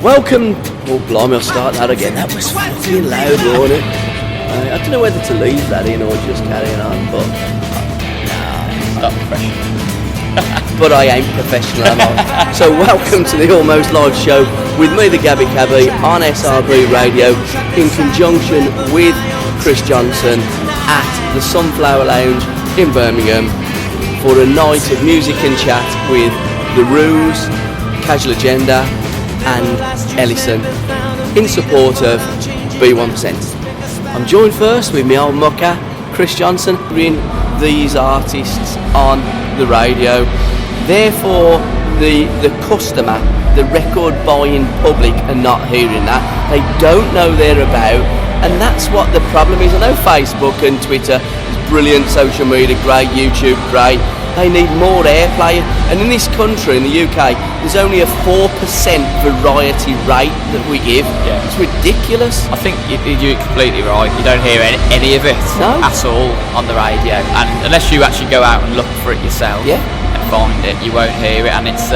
Welcome. Oh, blimey, I'll start that again. That was fucking loud, wasn't it? I don't know whether to leave that in or just carry it on, but Not professional. but I ain't professional, am I? So welcome to the Almost Live show with me, the Gabby Cabby, on SRB Radio, in conjunction with Chris Johnson at the Sunflower Lounge in Birmingham for a night of music and chat with the Rooz-Casual Agenda and Elison in support of B1%. I'm joined first with my old mucker, Chris Johnson, bringing these artists on the radio. Therefore, the customer, the record buying public are not hearing that. They don't know they're about, and that's what the problem is. I know Facebook and Twitter is brilliant, social media, great, YouTube, great. They need more airplay, and in this country, in the UK, there's only a 4% variety rate that we give. Yeah. It's ridiculous. I think you're completely right. You don't hear any of it at all on the radio, and unless you actually go out and look for it yourself and find it, you won't hear it. And it's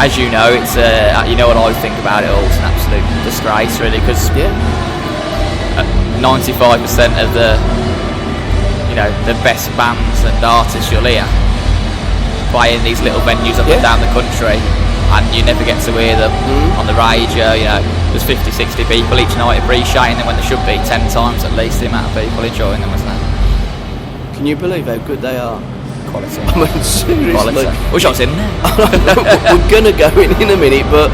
as you know, it's you know what I think about it all. It's an absolute disgrace, really, because 95% of the best bands and artists you'll hear play in these little venues up and down the country, and you never get to hear them on the radio. There's 50, 60 people each night appreciating them when there should be 10 times at least the amount of people enjoying them, isn't there? Can you believe how good they are? Quality. I mean, seriously. Quality. Wish I was in there. We're gonna go in a minute, but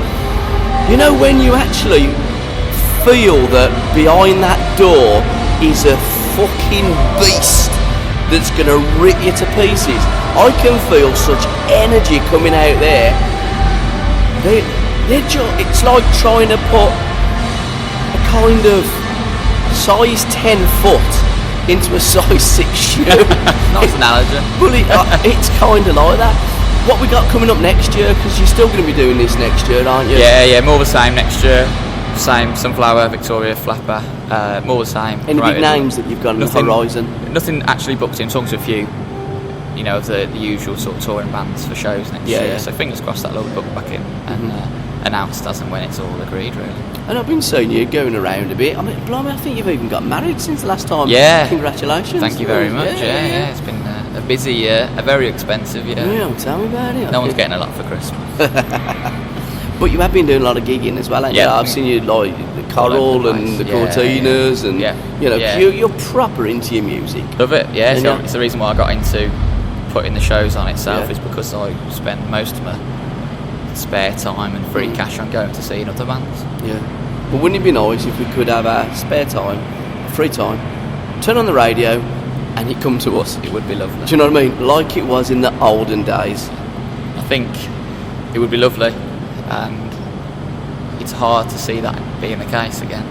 when you actually feel that behind that door is a fucking beast that's gonna rip you to pieces. I can feel such energy coming out there. It's like trying to put a kind of size 10 foot into a size 6 shoe. Nice analogy. Well, it's kind of like that. What we got coming up next year, because you're still going to be doing this next year, aren't you? Yeah, more the same next year. Same, Sunflower, Victoria, Flapper, more the same. Any big names that you've got on the horizon? Nothing actually booked in, talking to a few, of the usual sort of touring bands for shows next year. Yeah. So fingers crossed that'll be booked back in and announced as and when it's all agreed, really. And I've been seeing you going around a bit. I mean, blimey, I think you've even got married since the last time. Yeah. Congratulations. Thank you very much. Yeah. It's been a busy year, a very expensive year. Yeah, tell me about it. No one's getting a lot for Christmas. But you have been doing a lot of gigging as well, haven't you? I've seen you like the Coral and the Cortinas, and you're proper into your music. Love it, So it's the reason why I got into putting the shows on itself, is because I spend most of my spare time and free cash on going to see other bands. Yeah. But wouldn't it be nice if we could have our spare time, free time, turn on the radio, and it come to us? It would be lovely. Do you know what I mean? Like it was in the olden days. I think it would be lovely. And it's hard to see that being the case again,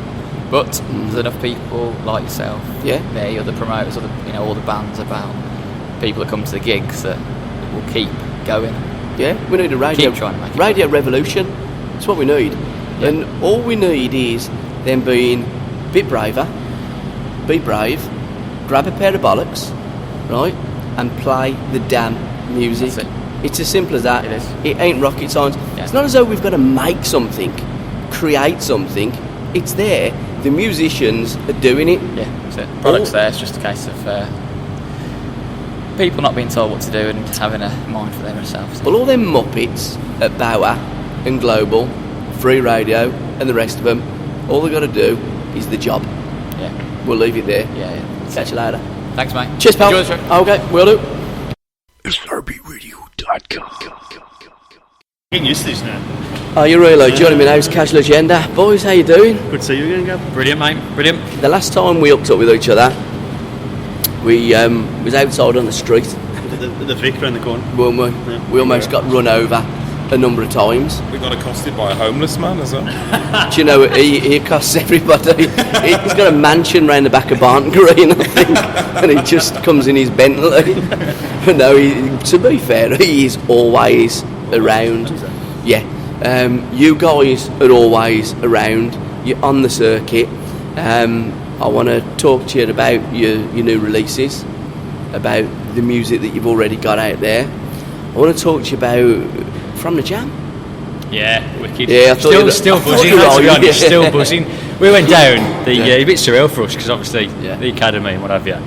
but there's enough people like yourself, me, other promoters, all the bands about people that come to the gigs that will keep going. Yeah, we need a radio. Keep trying to make it radio revolution. That's what we need, and all we need is them being a bit braver, be brave, grab a pair of bollocks, right, and play the damn music. That's it. It's as simple as that. It is. It ain't rocket science. Yeah. It's not as though we've got to make something, create something. It's there. The musicians are doing it. Yeah, that's it. Product's there. It's just a case of people not being told what to do and having a mind for themselves. Well, all them muppets at Bauer and Global, Free Radio, and the rest of them, all they've got to do is the job. Yeah. We'll leave it there. Yeah. Catch you later. Thanks, mate. Cheers, pal. Enjoy the show. Okay, will do. Getting used to this now. Oh, you're really joining me now. It's Casual Agenda. Boys, how you doing? Good to see you again, Gab. Brilliant, mate. Brilliant. The last time we hooked up with each other, we was outside on the street. The Vic around the corner. Weren't we? Yeah. We almost got run over a number of times. We got accosted by a homeless man as well. Do you know, he accosts everybody. He's got a mansion round the back of Barton Green, I think, and he just comes in his Bentley. But no, to be fair, he is always around. Yeah, you guys are always around. You're on the circuit. I want to talk to you about your new releases, about the music that you've already got out there. I want to talk to you about From the Jam. Yeah, wicked. Yeah, I thought still I thought buzzing. you were To be right, honest, yeah. still buzzing. We went down. A bit surreal for us because obviously the academy and what have you.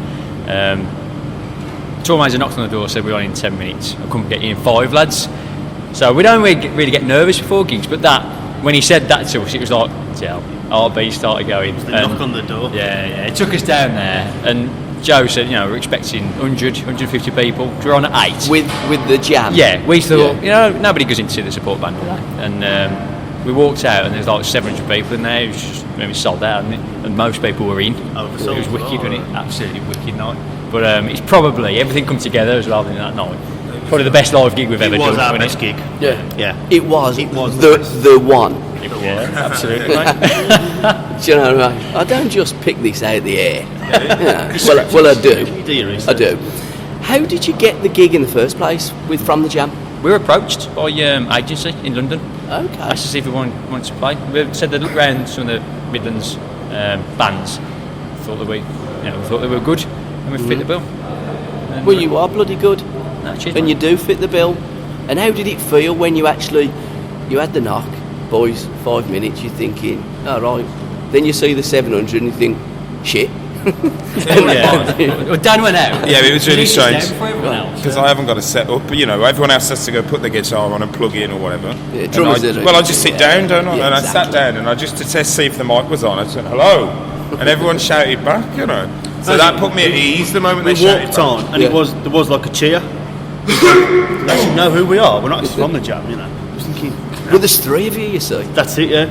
Tour manager knocked on the door, said we're on in 10 minutes. I couldn't get you in 5, lads. So we don't really get nervous before gigs, but when he said that to us, it was like, yeah, our beat started going. The knock on the door. Yeah. It took us down there, and Joe said, we're expecting 100, 150 people. We're on at 8. With the jam? Yeah, we thought, nobody goes in to see the support band today. And we walked out, and there was like 700 people in there. It was just maybe sold out, and most people were in. Oh, it was wicked, wasn't it? Absolutely wicked night. But it's probably everything come together as well in that night. Probably the best live gig we've ever done. It was our best gig. Yeah. It was the the one. Yeah, absolutely. Do you know what I mean? I don't just pick this out of the air. Well, I do. I do. How did you get the gig in the first place with From the Jam? We were approached by agency in London. Okay. Asked to see if we wanted to play. We said they'd look around some of the Midlands bands. Thought they were good, and we fit the bill. And well, you are bloody good, and you do fit the bill. And how did it feel when you had the knock, boys? 5 minutes. You're thinking, all right. Then you see the 700, and you think, shit. Well, Dan went out. Yeah, it was really strange Because because I haven't got a set up. Everyone else has to go put their guitar on and plug in or whatever. Yeah, drummers did it. Well, I just sit down, don't I? Yeah, and exactly. I sat down and I just to see if the mic was on. I said hello, and everyone shouted back. So that put me at ease the moment We they shouted walked back. on, and there was like a cheer. They should know who we are. We're not from the Jam, I was thinking, Well, there's 3 of you, you see. that's it, yeah.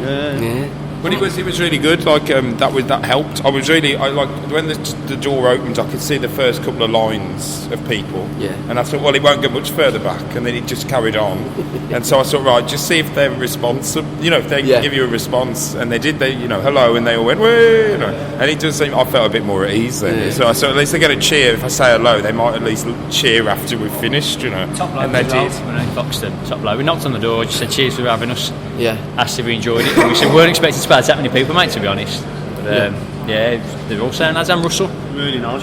Yeah. But it was really good. Like that helped. I like when the door opened, I could see the first couple of lines of people. Yeah. And I thought, well, it won't go much further back, and then it just carried on. And so I thought, right, just see if they're responsive. If they give you a response, and they did. They, hello, and they all went, way, And it does seem I felt a bit more at ease then. Yeah. So I thought at least they get a cheer if I say hello. They might at least cheer after we've finished. Top load and they as well, did. when I Foxton, top load. We knocked on the door, just said cheers for having us. Yeah. Asked if we enjoyed it. And we said we weren't expecting to spell that many people, mate, to be honest. But they're all saying as I'm Russell. Really nice.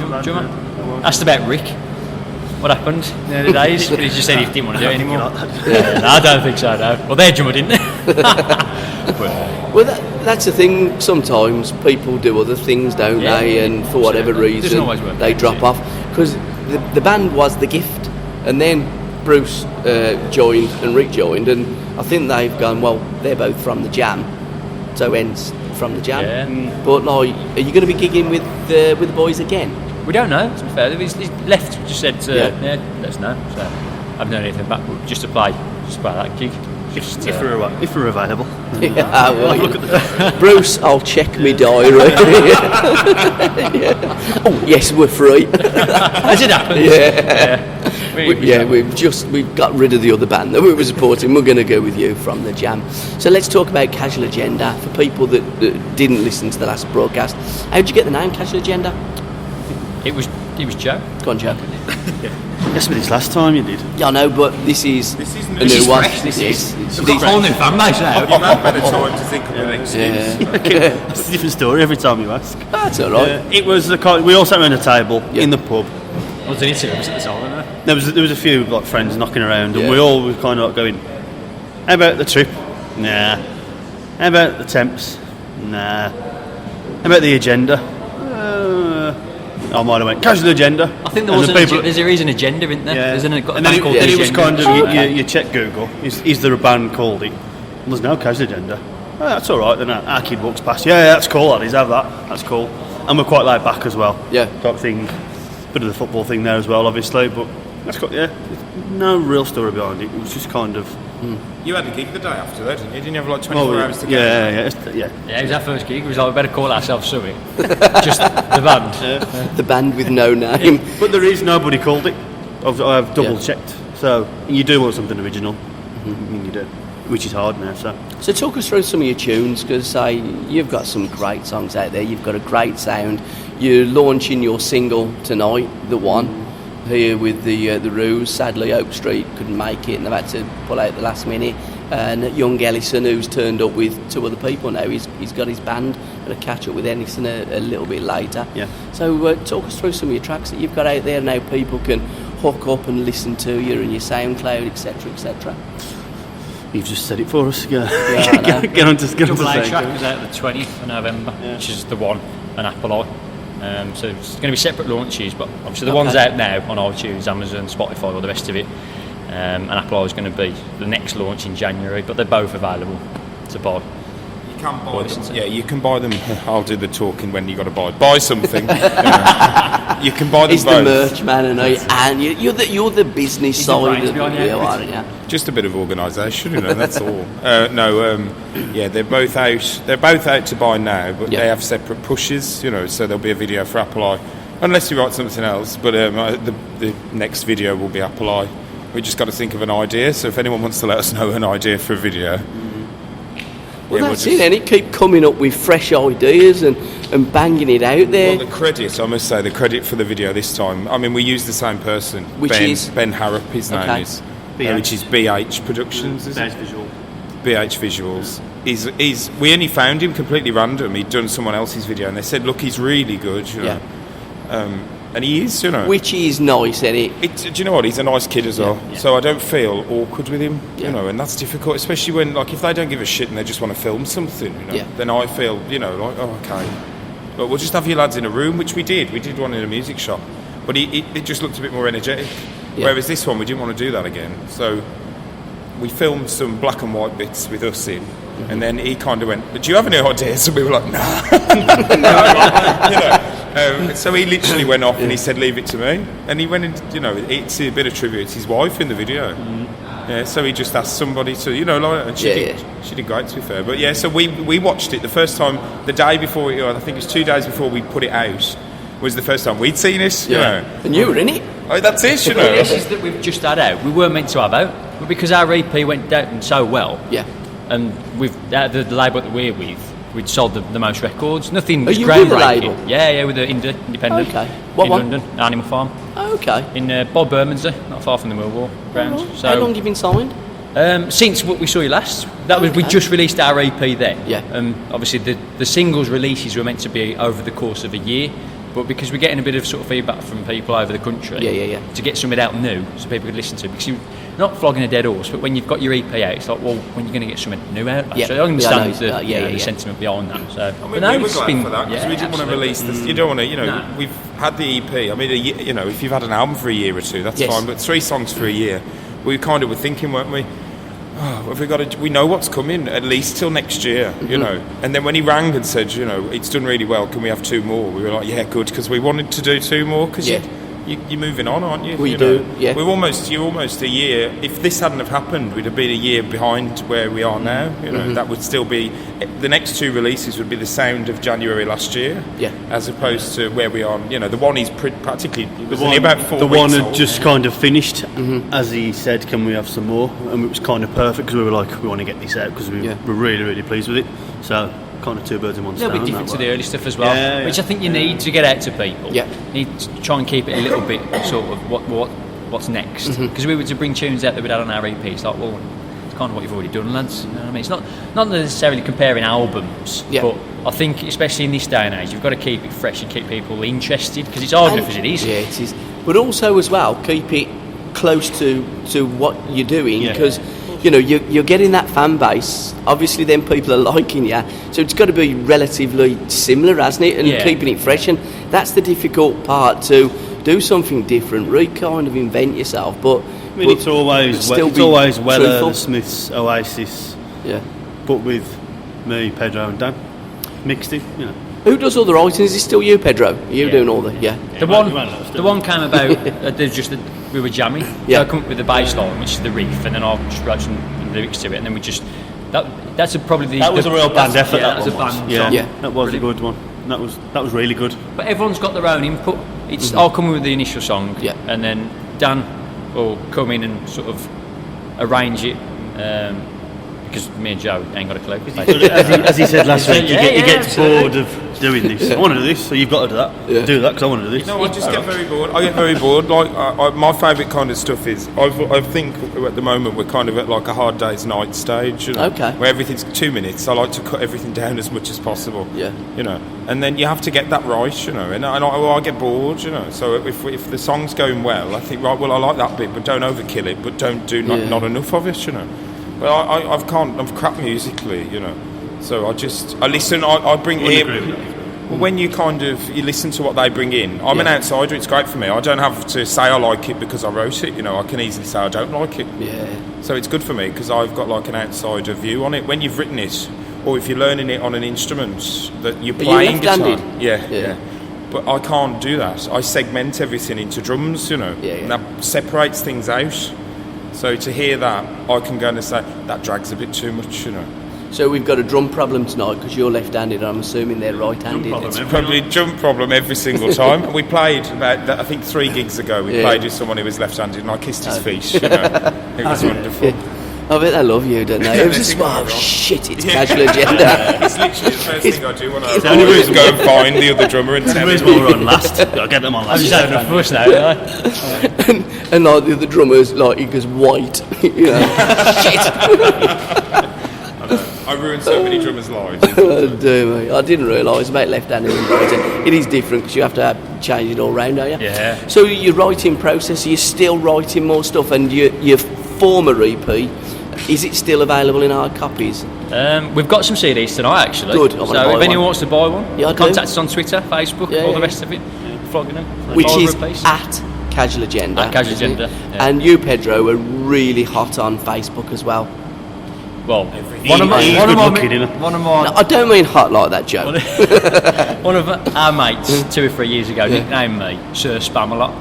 Asked about Rick. What happened the other days? But he just said he didn't want to do it anymore. No, I don't think so, no. Well, they're drummer, didn't they? Well, that's the thing. Sometimes people do other things, don't they? And for whatever reason, always work they out, drop off. Because the band was the gift, and then Bruce joined and Rick joined, and I think they've gone, well, they're both from the Jam, so hence From the Jam. Yeah. But are you going to be gigging with the boys again? We don't know, to be fair. He's left, just said, let us know. So I've known anything back, but just to play that gig. If we're available. Yeah, well, Bruce, I'll check my diary. Yeah. Oh yes, we're free. As it happens. We've got rid of the other band that we were supporting. We're going to go with you From the Jam. So let's talk about Casual Agenda for people that didn't listen to the last broadcast. How did you get the name Casual Agenda? It was Joe. Go on, Joe. Guess what this last time you did? Yeah, I know, but this is a new one. We've got a whole new fan base now. I've had better time to think of an excuse. It's a different story every time you ask. That's all right. It was we all sat around a table in the pub. Was there any two of us at the time, wasn't There was a few like friends knocking around, and we all were kind of going, how about the trip? Nah. How about the temps? Nah. How about the agenda? I might have went Casual Agenda. I think there's an agenda, isn't there? Yeah. There's a and band then called it The was Agenda. kind of you check Google. Is there a band called it? Well, there's no Casual Agenda. Oh, that's all right. Then our kid walks past. Yeah, that's cool. Laddies, have that. That's cool. And we're quite laid back as well. Yeah. Type thing. Bit of the football thing there as well, obviously. But that's got no real story behind it. It was just kind of. You had a gig the day after, though, didn't you? Didn't you have like 24 hours to go? Yeah. Yeah, it was our first gig. It was like, we better call ourselves something. Just the band. The band with no name. But there is nobody called it. I've double checked. So you do want something original. I mean, you do, which is hard now. So talk us through some of your tunes, because you've got some great songs out there. You've got a great sound. You're launching your single tonight, The One, here with the Rooz. Sadly, Oak Street couldn't make it, and they've had to pull out the last minute. And young Ellison, who's turned up with 2 other people now, he's got his band and a catch up with Ellison a little bit later. Yeah. So talk us through some of your tracks that you've got out there now. People can hook up and listen to you and your SoundCloud, etc., etc. You've just said it for us. Get on to Double A track is out the 20th of November, which is the one, and Apple I. So it's going to be separate launches, but obviously the one's out now on iTunes, Amazon, Spotify, all the rest of it. And Apple I is going to be the next launch in January, but they're both available to buy. You can buy them. Yeah, you can buy them. I'll do the talking when you got to buy something. You can buy them He's both. the merch man, and you're the business He's side. the brains behind it. Just a bit of organisation, that's all. They're both out. They're both out to buy now, but they have separate pushes, so there'll be a video for Apple I, unless you write something else. But the next video will be Apple I. We just got to think of an idea. So if anyone wants to let us know an idea for a video, that's it. And it keep coming up with fresh ideas and banging it out there. Well, I must say, the credit for the video this time. I mean, we used the same person, Ben Harrop. His name is. Which is BH Productions, is it? BH Visuals. We only found him completely random. He'd done someone else's video, and they said, "Look, he's really good," and he is, Which is nice, isn't it? Do you know what? He's a nice kid as well. So I don't feel awkward with him, and that's difficult, especially when, if they don't give a shit and they just want to film something, then I feel, okay. But we'll just have you lads in a room, which we did. We did one in a music shop, but it just looked a bit more energetic. Whereas this one, we didn't want to do that again. So we filmed some black and white bits with us in, and then he kind of went, "Do you have any ideas?" And we were like, "Nah." So he literally went off and he said, "Leave it to me." And he went and, it's a bit of tribute. It's his wife in the video. Yeah, so he just asked somebody to, and she did great, to be fair. But so we watched it the first time, the day before, I think it was 2 days before we put it out, was the first time we'd seen it, And you were in it. Oh, that's it, The releases that we've just had out, we weren't meant to have out, but because our EP went down so well, and with the label that we're with, we'd sold the most records. Nothing was groundbreaking. With the label? Yeah, with the independent. Okay. What in one? London, Animal Farm. Okay. In Bob Bermondsey, not far from the Millwall grounds. Right. How long have you been signed? Since we saw you last. We just released our EP then. Yeah. Obviously the singles releases were meant to be over the course of a year. But because we're getting a bit of sort of feedback from people over the country, to get something out new so people could listen to it, because you're not flogging a dead horse, but when you've got your EP out, it's like, well, when you're going to get something new out? So I understand the sentiment behind that. So, we were glad for that, because we didn't want to release this. You don't want to, we've had the EP. I mean, if you've had an album for a year or two, that's fine, but 3 songs for a year, we kind of were thinking, weren't we? We know what's coming at least till next year, And then when he rang and said, it's done really well, can we have 2 more? We were like, yeah, good, because we wanted to do 2 more, because you're moving on, aren't you? You're almost a year. If this hadn't have happened, we'd have been a year behind where we are now. That would still be, the next 2 releases would be the sound of January last year, as opposed to where we are. The one is practically only about 4 weeks. The one had old. just kind of finished, as he said, "Can we have some more?" And it was kind of perfect, because we were like, we want to get this out, because we were really, really pleased with it. So kind of 2 birds in one stone. A little bit different to the early stuff as well, which I think you need to get out to people. You need to try and keep it a little bit sort of what's next. Because we were to bring tunes out that we'd had on our EP, it's like, well, it's kind of what you've already done, lads. You know what I mean? It's not necessarily comparing albums, but I think especially in this day and age, you've got to keep it fresh and keep people interested, because it's hard enough as it is. Yeah, it is. But also as well, keep it close to what you're doing, because you're getting that fan base. Obviously, then people are liking you, so it's got to be relatively similar, hasn't it? And keeping it fresh, and that's the difficult part, to do something different, kind of invent yourself. But I mean, it's always Weller, the Smiths, Oasis, but with me, Pedro, and Dan mixed in. Who does all the writing? Is it still you, Pedro? You doing all the The one came about. We were jamming. So I come up with the bass line, which is the riff, and then I just wrote some lyrics to it, and then we just that was a real band effort. That was a band song. That was a good one. That was really good. But everyone's got their own input. I'll come in with the initial song, and then Dan will come in and sort of arrange it. Because me and Joe ain't got a clue. As he said last week, he gets bored of doing this. I want to do this, so you've got to do that. Do that, because I want to do this. I just get very bored. I get very bored. Like my favourite kind of stuff is, I think at the moment we're kind of at like a Hard Day's Night stage, where everything's 2 minutes. I like to cut everything down as much as possible. And then you have to get that right, and I get bored, So if the song's going well, I think, right, well, I like that bit, but don't overkill it, but don't do not enough of it, Well, I'm crap musically, you know. So I listen. I bring in. When you listen to what they bring in, I'm an outsider. It's great for me. I don't have to say I like it because I wrote it. You know, I can easily say I don't like it. Yeah. So it's good for me because I've got like an outsider view on it. When you've written it, or if you're learning it on an instrument that you're playing guitar, yeah. But I can't do that. I segment everything into drums, you know, and that separates things out. So to hear that, I can go and say that drags a bit too much, you know. So we've got a drum problem tonight because you're left-handed. I'm assuming they're right-handed. It's probably a drum problem every single time. We played I think 3 gigs ago. We played with someone who was left-handed, and I kissed his feet. You know, it was wonderful. Yeah. I bet they love you, don't they? It was just, shit, it's Casual Agenda. It's literally the first thing I do when I go and find the other drummer and tell him. We'll run last. I'll get them on last. I'm just having a fuss now, don't I? and like the other drummers, like he goes white. You know, shit. I ruined so many drummers' lives. Oh, dear me. I didn't realise about left-handed and right-handed. It is different because you have to change it all round, don't you? Yeah. So your writing process, you're still writing more stuff, and your former EP, is it still available in hard copies? We've got some CDs tonight, actually. Good. So if anyone wants to buy one, contact us on Twitter, Facebook, all the rest of it. Flogging them. Which is at Casual Agenda. At Casual Agenda. Yeah. And you, Pedro, are really hot on Facebook as well. Well, No, I don't mean hot like that, Joe. One of our mates 2 or 3 years ago nicknamed me Sir Spam-a-Lot.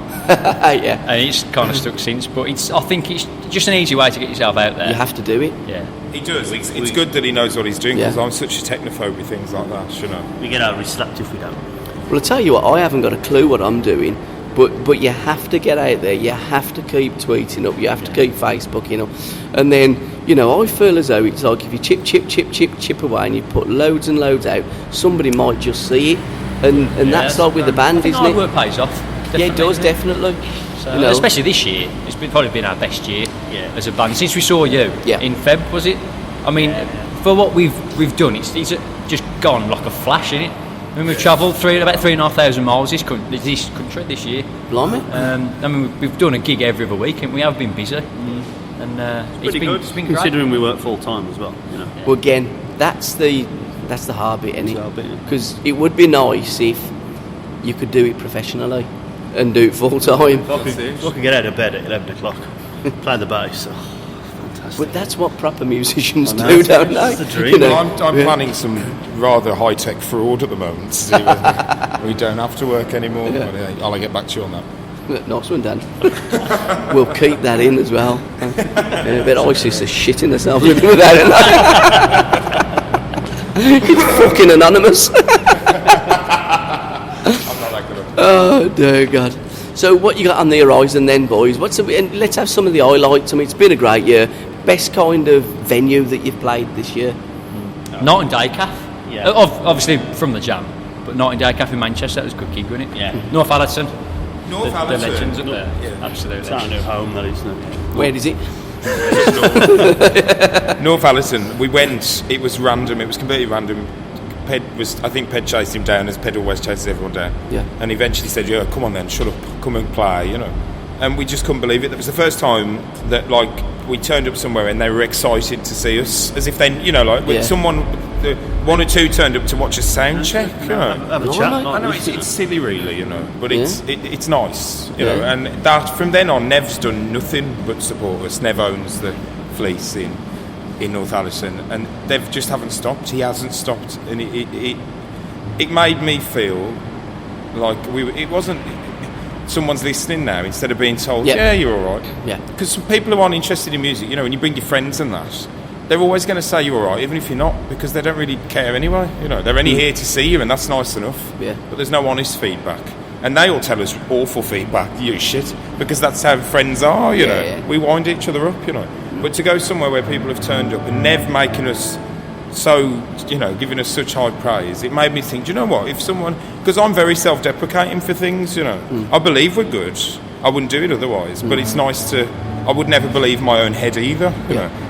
Yeah. And it's kind of stuck since, but I think it's just an easy way to get yourself out there. You have to do it. Yeah. He does. It's good that he knows what he's doing because I'm such a technophobe with things like that, you know. We get our wrist slapped if we don't. Well, I'll tell you what, I haven't got a clue what I'm doing, but you have to get out there, you have to keep tweeting up, you have to keep Facebooking up, and then, you know, I feel as though it's like if you chip away and you put loads and loads out, somebody might just see it, and that's like with the band, isn't it? Work pays off. Yeah, it does, definitely. So, you know, especially this year, it's probably been our best year as a band since we saw you in Feb, was it? I mean, for what we've done, it's just gone like a flash, innit? I mean, we've travelled about 3,500 miles this country this year. Blimey. I mean, we've done a gig every other week, and we have been busy. And it's been good. It's been considering great. we work full time as well. You know. Well, again, that's the hard bit, isn't it? Because it would be nice if you could do it professionally and do it full time. I could get out of bed at 11 o'clock, play the bass. Fantastic. But that's what proper musicians do, don't they? That's the dream. You know? I'm planning some rather high-tech fraud at the moment. To see whether we don't have to work anymore. Yeah. But, I'll get back to you on that. Nice one, Dan. We'll keep that in as well. I bet ISIS are shitting themselves living without it. It's fucking anonymous. Oh, dear God. So what you got on the horizon then, boys? Let's have some of the highlights. I mean, it's been a great year. Best kind of venue that you've played this year? Night and Day Cafe. Yeah. Obviously from the Jam, but Night and Day Cafe in Manchester, that was a good gig, wasn't it? Yeah. North Allison. The legends up there. Yeah. Absolutely. It's our new home, that is, isn't it? Where is it? North Allison. We went. It was random. It was completely random. I think Ped chased him down, as Ped always chases everyone down. Yeah. And eventually said, "Yeah, come on then, shut up, come and play," you know. And we just couldn't believe it. That was the first time that we turned up somewhere and they were excited to see us, as if they, when someone, 1 or 2 turned up to watch a sound check. You know. Have a chat. I know it's silly, really, but it's nice, you know. And that from then on, Nev's done nothing but support us. Nev owns the Fleece in North Allison, and they just haven't stopped. He hasn't stopped, and it made me feel like it wasn't someone's listening now instead of being told, yeah, you're all right. Yeah. Because some people who aren't interested in music, when you bring your friends and that, they're always going to say you're all right, even if you're not, because they don't really care anyway. They're only here to see you, and that's nice enough. Yeah. But there's no honest feedback. And they all tell us awful feedback, you shit, because that's how friends are, you know. Yeah. We wind each other up, But to go somewhere where people have turned up and Nev making us so, giving us such high praise, it made me think, do you know what, if someone, because I'm very self-deprecating for things, I believe we're good, I wouldn't do it otherwise, but it's nice I would never believe my own head either,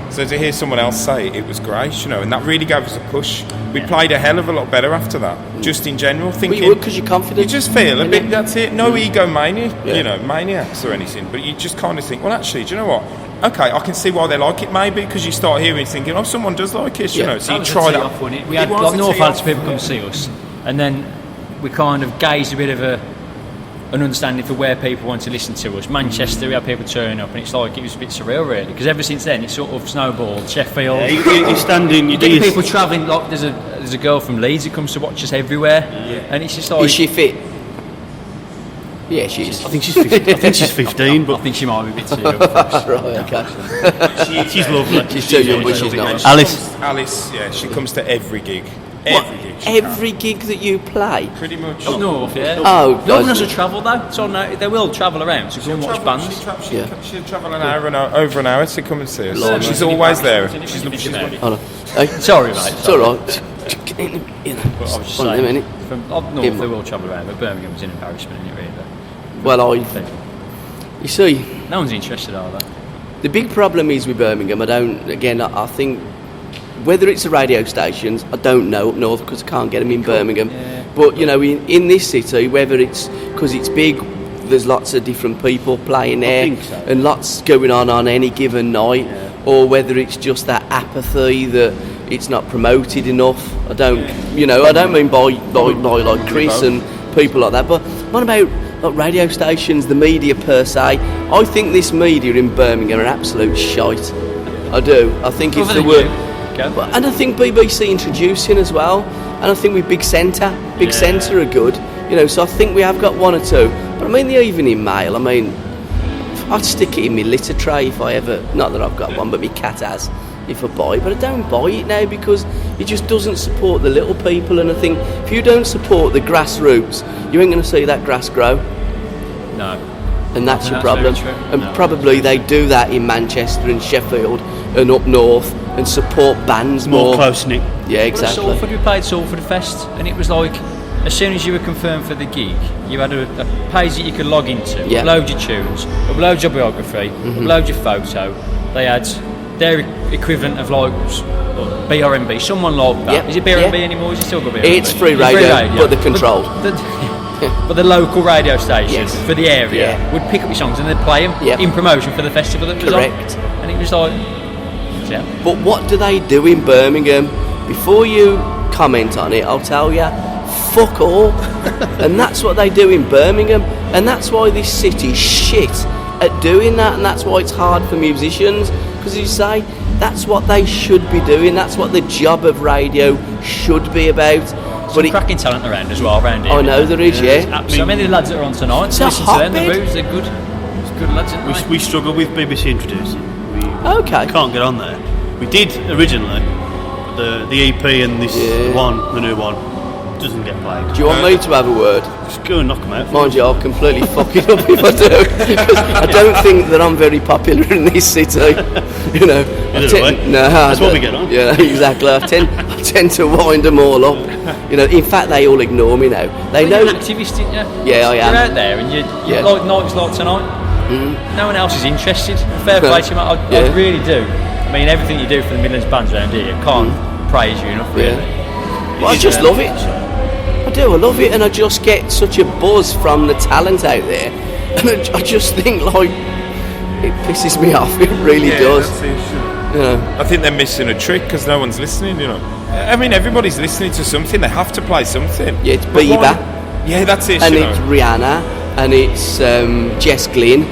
so to hear someone else say it was great, and that really gave us a push. We played a hell of a lot better after that, just in general, thinking... Well, you would, because you're confident. You just feel a bit, that's it, no egomania, maniacs or anything, but you just kind of think, well, actually, do you know what, okay, I can see why they like it maybe, because you start hearing thinking, oh, someone does like it, you know, so you try that. Off, we had like Northampton people come see us, and then we kind of gauged a bit of an understanding for where people want to listen to us. Manchester, we had people turning up, and it's like it was a bit surreal, really, because ever since then it's sort of snowballed. Sheffield, you're standing, you get people travelling. Like there's a girl from Leeds who comes to watch us everywhere, and it's just like. Is she fit? Yeah, she is. I think she's 15. I think she's 15, but I think she might be a bit too young. Right, okay. She's lovely. She's too young, but she's not. Alice, yeah, she comes to every gig. Every gig that you play? Pretty much. Up north, yeah. Oh, no one has to travel though. So no, they will travel around to go and watch bands. She'll travel over an hour to come and see us. So she's always there. She's Sorry, mate. It's all right. I was just saying, from up north they will travel around, but Birmingham's an embarrassment, isn't it, really? Well, you see, no one's interested, are they? The big problem is with Birmingham. I think whether it's the radio stations, I don't know up north because I can't get them in Birmingham. Yeah. But you know, in this city, whether it's because it's big, there's lots of different people playing there, and lots going on any given night, or whether it's just that apathy that it's not promoted enough. I don't mean by like Chris and people like that. But what about like radio stations, the media per se? I think this media in Birmingham are absolute shite. I do. I think if there were, and I think BBC introducing as well, and I think with Big Centre are good. You know, so I think we have got one or two. But I mean the Evening Mail. I mean, I'd stick it in my litter tray if I ever. Not that I've got one, but my cat has. If I buy it, but I don't buy it now because it just doesn't support the little people. And I think if you don't support the grassroots, you ain't going to see that grass grow. No. And that's your problem. And probably they do that in Manchester and Sheffield and up north and support bands more. Close knit. Yeah, exactly. Well, we played Salford Fest, and it was like as soon as you were confirmed for the gig, you had a page that you could log into, upload your tunes, upload your biography, upload your photo. They had their equivalent of like BRMB, someone like that. Yep. Is it BRMB anymore? Is it still got BRMB? It's free radio, but they're controlled. But the local radio station for the area would pick up your songs and they'd play them in promotion for the festival that was on. And it was like, But what do they do in Birmingham? Before you comment on it, I'll tell you, fuck all. And that's what they do in Birmingham, and that's why this city's shit at doing that, and that's why it's hard for musicians, because you say that's what they should be doing, that's what the job of radio should be about. Some cracking talent around as well around here. I know there is, So many of the lads that are on tonight, listen to them, the Rooz, they're good. It's good lads, aren't they? We struggle with BBC introducing. We can't get on there. We did originally, but the EP and this one, the new one, doesn't get played. Do you want me to have a word? Just go and knock them out. Mind you, I'll completely fuck it up if I do. Because I don't think that I'm very popular in this city. You know, that's what we get on. Yeah, exactly. I tend to wind them all up. You know, in fact, they all ignore me now. They know. You're an activist, aren't you? Yeah, I am. You're out there, and you like nights like tonight. No one else is interested. Fair play to you, mate. I really do. I mean, everything you do for the Midlands bands around here, can't praise you enough, really. Well, I just love it. I do, I love it, and I just get such a buzz from the talent out there, and I just think, like, it pisses me off, it really does. You know. I think they're missing a trick because no one's listening, you know. I mean, everybody's listening to something, they have to play something. Yeah, it's Bieber. Yeah, that's it. And it's Rihanna, and it's Jess Glynn,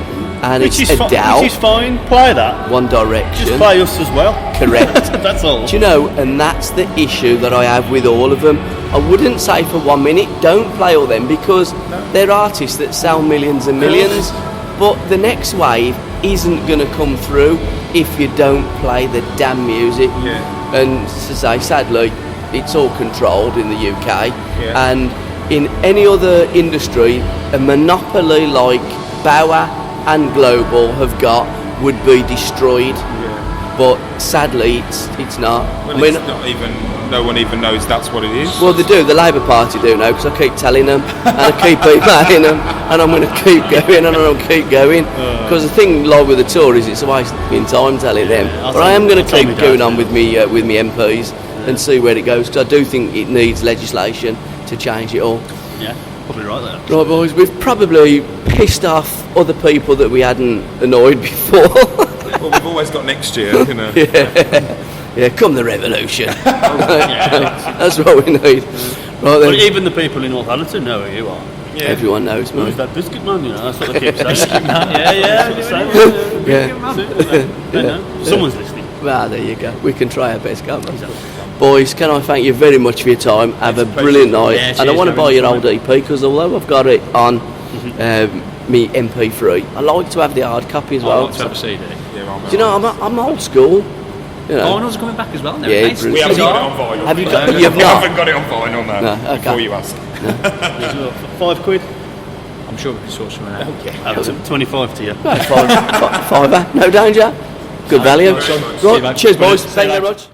and it's Adele. Which is fine, play that. One Direction. Just play us as well. Correct. That's all. Do you know, and that's the issue that I have with all of them. I wouldn't say for 1 minute, don't play all them, because they're artists that sell millions and millions, but the next wave isn't going to come through if you don't play the damn music. And to say, sadly, it's all controlled in the UK, and in any other industry, a monopoly like Bauer and Global have got would be destroyed. But sadly, it's not. Well, it's not even. No one even knows that's what it is. Well, they do. The Labour Party do now, because I keep telling them, and I keep emailing them, and I'm going to keep going, and I'll keep going. Because the thing, like with the Tories, it's a waste of time telling them. But I am going to keep going on with me MPs and see where it goes. Because I do think it needs legislation to change it all. Yeah, probably right there. Right, boys, we've probably pissed off other people that we hadn't annoyed before. Well, we've always got next year, you know. Yeah, come the revolution. That's what we need. Right then. But even the people in Northallerton know who you are. Yeah. Everyone knows me. Who's that biscuit man? You know, that's what they keep saying. Biscuit man, yeah. Someone's listening. Well, there you go. We can try our best, can't we? Boys, can I thank you very much for your time? Have a brilliant night. Yeah, and I want to buy your old EP because although I've got it on me MP3, I like to have the hard copy as well. I like to have a CD. Do you know, I'm old school. You know. Vinyl's coming back as well. Yeah, we haven't got it on vinyl. Have you got? We haven't got it on vinyl now. No, okay. Before you ask. £5. I'm sure we can sort something out. Okay. 25 to you. Fiver, no danger. Good value. Right, cheers, boys. Thank you very much.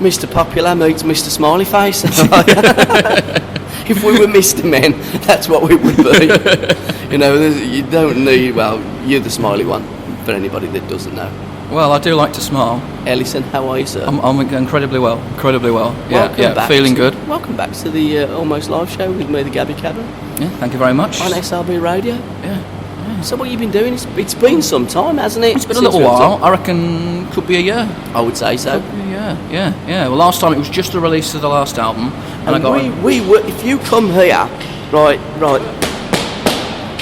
Mr. Popular meets Mr. Smiley Face. If we were Mr. Men, that's what we would be. You know, you don't need, well, you're the smiley one, for anybody that doesn't know. Well, I do like to smile. Ellison, how are you, sir? I'm incredibly well, Yeah, feeling good. Welcome back to the Almost Live show with me, the Gabby Cabby. Yeah, thank you very much. On SRB Radio. Yeah. So what have you been doing? It's been some time, hasn't it? It's been a little while. I reckon could be a year. I would say so. Could be a year. Yeah. Well, last time it was just the release of the last album, and we were. If you come here, right.